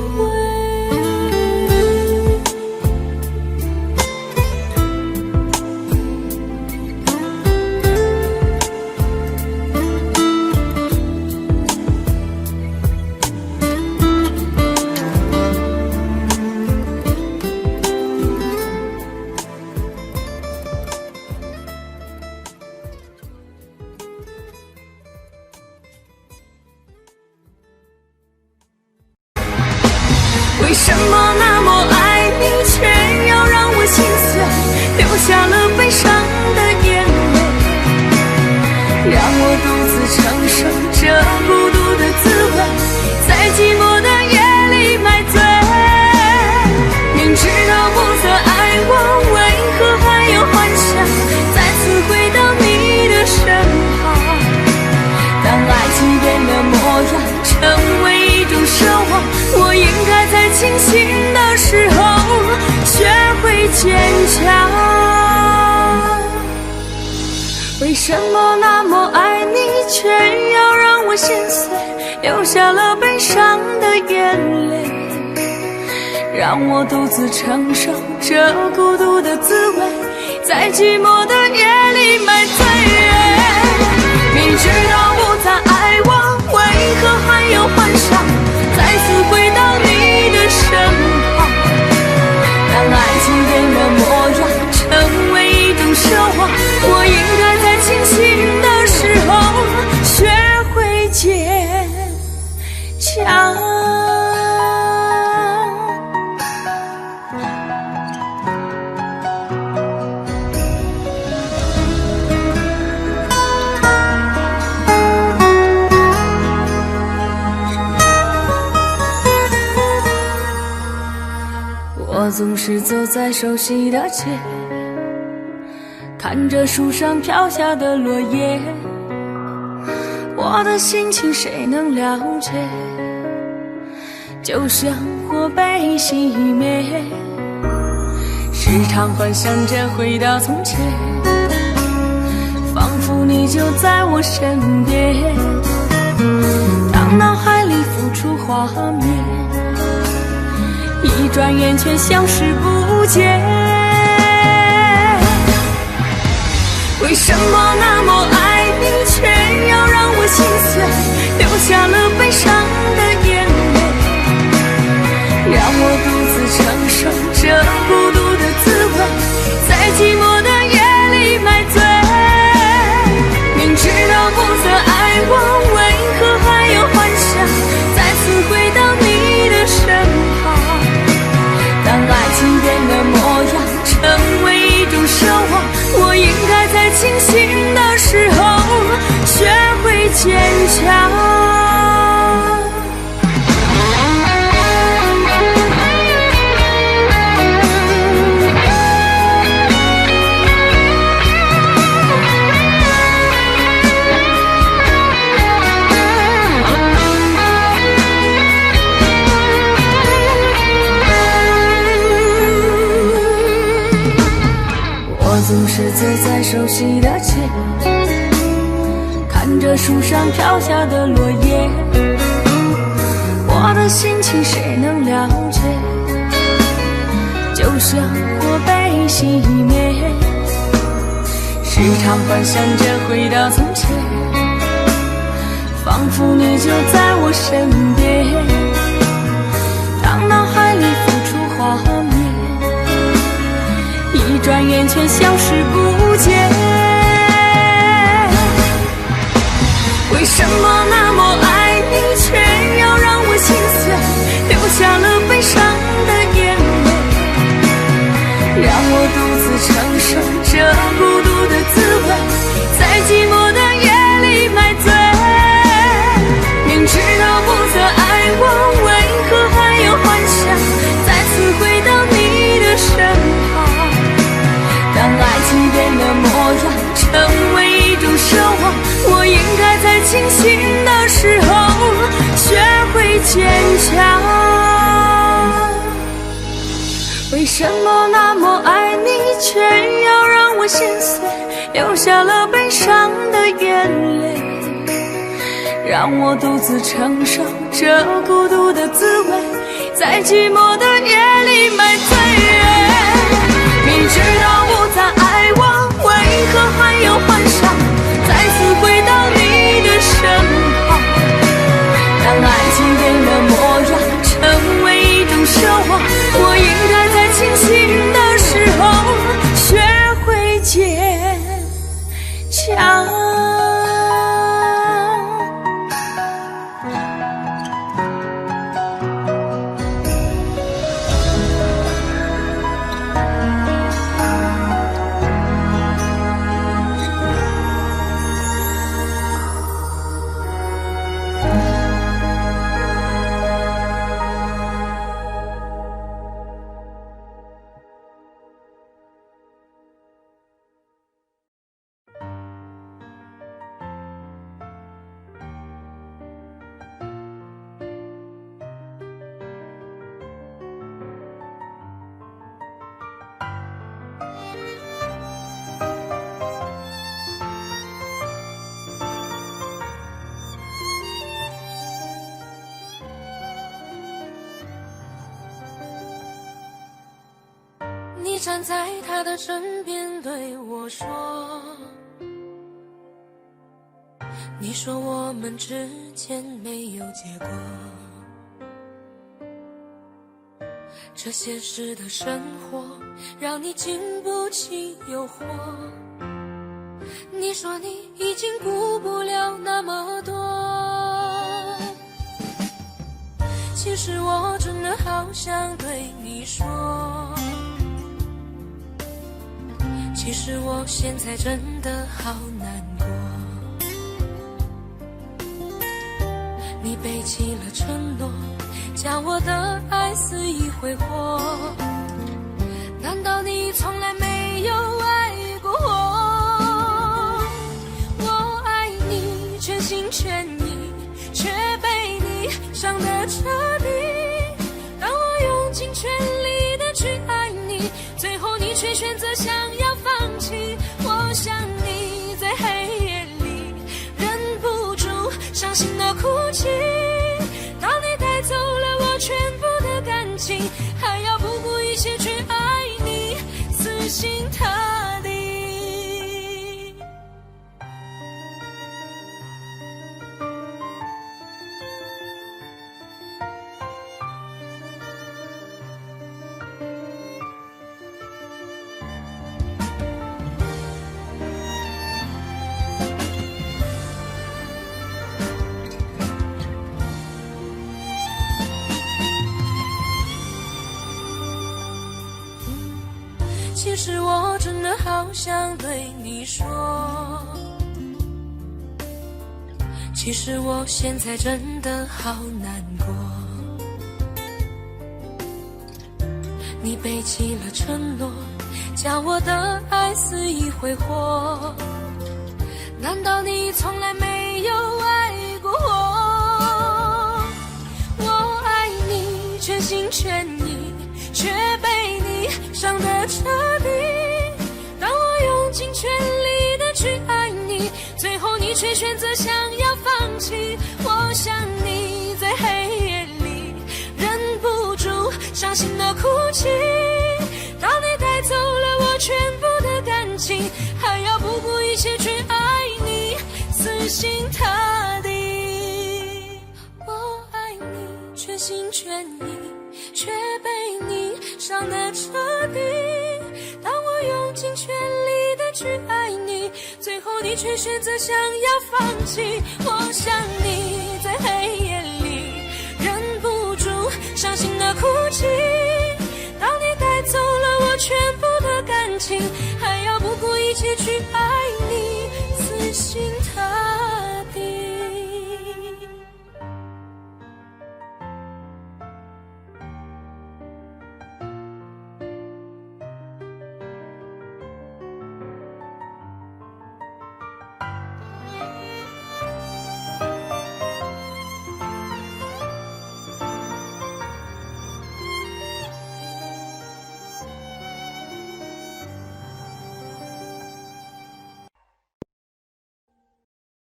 为什么那么爱你，却要让我心碎，流下了悲伤的眼泪，让我独自承受这孤独的滋味，在寂寞的夜里买醉。明知道不再爱我，为何还有幻想再次回到你的身旁？当爱情变了模样，成为一种奢望，我应该在清醒的时候学会坚强。为什么那么爱你，却要让我心碎，流下了悲伤的眼泪，让我独自承受这孤独的滋味，在寂寞的夜里买醉。我总是走在熟悉的街，看着树上飘下的落叶，我的心情谁能了解？就像火被熄灭，时常幻想着回到从前，仿佛你就在我身边，当脑海里浮出画面，一转眼却消失不见。为什么那么爱你，却要让我心碎，流下了悲伤的眼泪，让我独自承受这孤独的滋味，在寂寞的夜里买醉。明知道不再爱我，为何还有幻想再次回到你的身旁？当爱情变了模样，成为一种奢望，我应该在清醒的时候学会坚强。总是走在熟悉的街，看着树上飘下的落叶，我的心情谁能了解？就像火被熄灭，时常幻想着回到从前，仿佛你就在我身边，当脑海里浮出画面，一转眼却消失不见。为什么那么爱你，却要让我心碎，流下了悲伤的眼泪，让我独自承受这孤独的滋味，在寂寞的夜里买醉。明知道不再爱我，为何还有幻想再次回到你的身旁？当爱情变了模样，成为一种奢望，我应该在清醒的时候学会坚强。为什么那么爱你，却要让我心碎，流下了悲伤的眼泪，让我独自承受这孤独的滋味，在寂寞的夜里买醉。明知道不再爱我，为何还有幻想再次回到你的身旁？当爱情变了模样，成为一种奢望，我应该在清醒的时候学会坚强。你站在他的身边对我说，你说我们之间没有结果，这现实的生活让你经不起诱惑。你说你已经顾不了那么多，其实我真的好想对你说，其实我现在真的好难过。你背弃了承诺，将我的爱肆意挥霍，难道你从来没有爱过我？我爱你全心全意，却被你伤得彻底。当我用尽全力的去爱你，最后你却选择想要放弃。我想你在黑夜里忍不住伤心的哭泣。当你带走了我全部的感情，还要不顾一切去爱你，死心塌地。其实我真的好想对你说，其实我现在真的好难过。你背弃了承诺，叫我的爱肆意挥霍。难道你从来没有爱过我？我爱你全心全意，却被你伤得彻底。当我用尽全力的去爱你，最后你却选择想要放弃。我想你在黑夜里忍不住伤心的哭泣。当你带走了我全部的感情，还要不顾一切去爱你，死心塌地。我爱你全心全意，却被你伤得彻底。当我用尽全力的去爱你，最后你却选择想要放弃。我想你在黑夜里忍不住伤心的哭泣。当你带走了我全部的感情，还要不顾一切去爱你，死心塌地。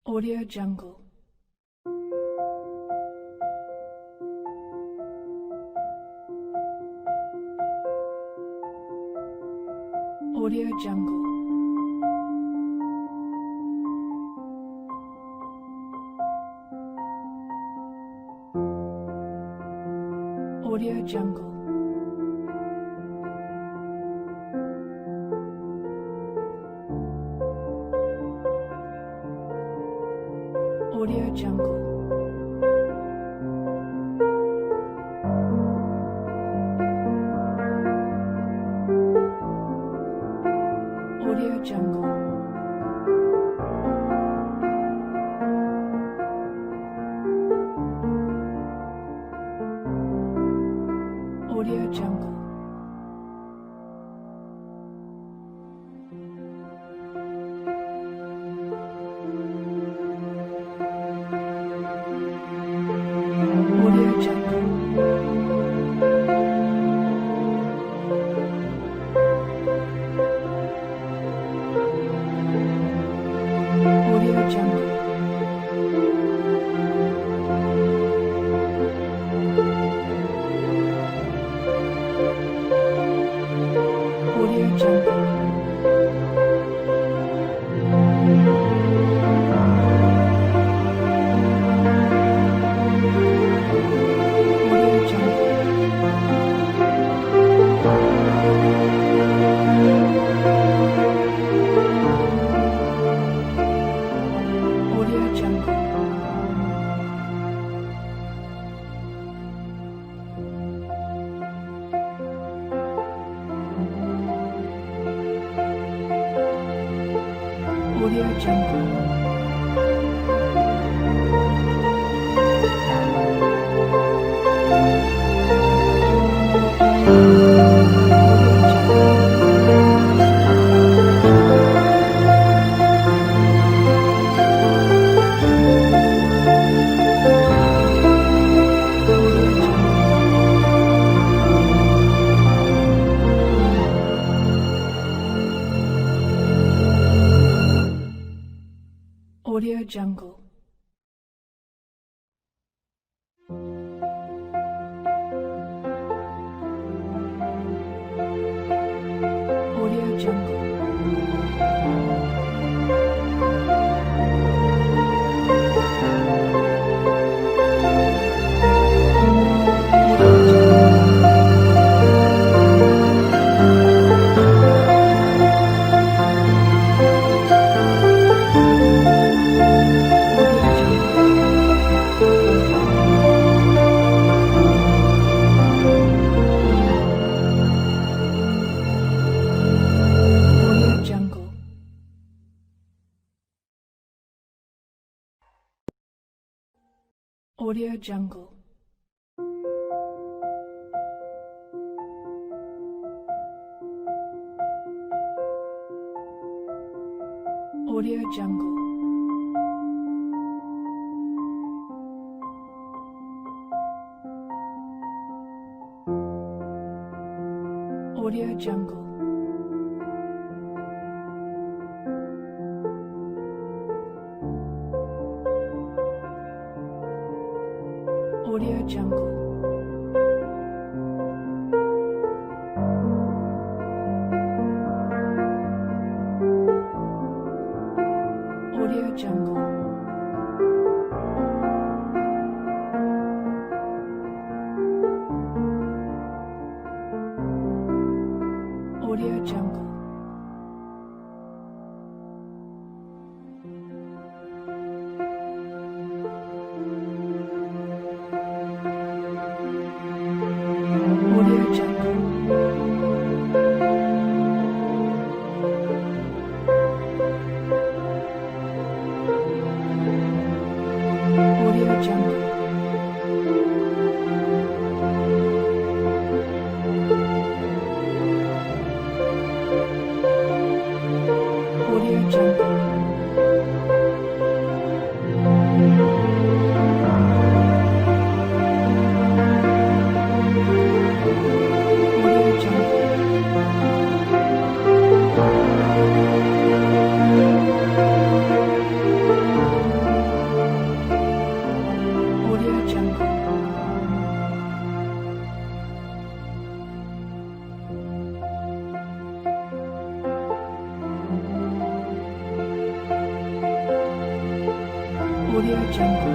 Audio Jungle. Audio Jungle. Audio Jungle. Audio Jungle. Audio Jungle. Audio Jungle. Audio Jungle. Audio Jungle. Audio Jungle. Audio Jungle. Audio Jungle. Audio Jungle. Audio Jungle. Jungle. Audio Jungle. Audio Jungle. Audio Jungle. Audio Jungle. Audio Jungle. Audio Jungle. Audio Jungle. Audio Jungle. Audio Jungle. Audio Jungle. Audio Jungle. Audio Jungle.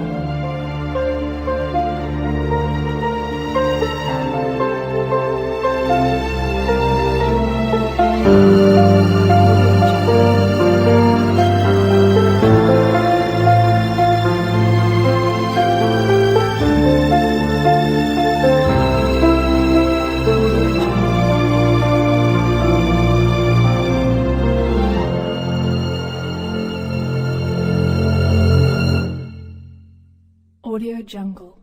Audio Jungle.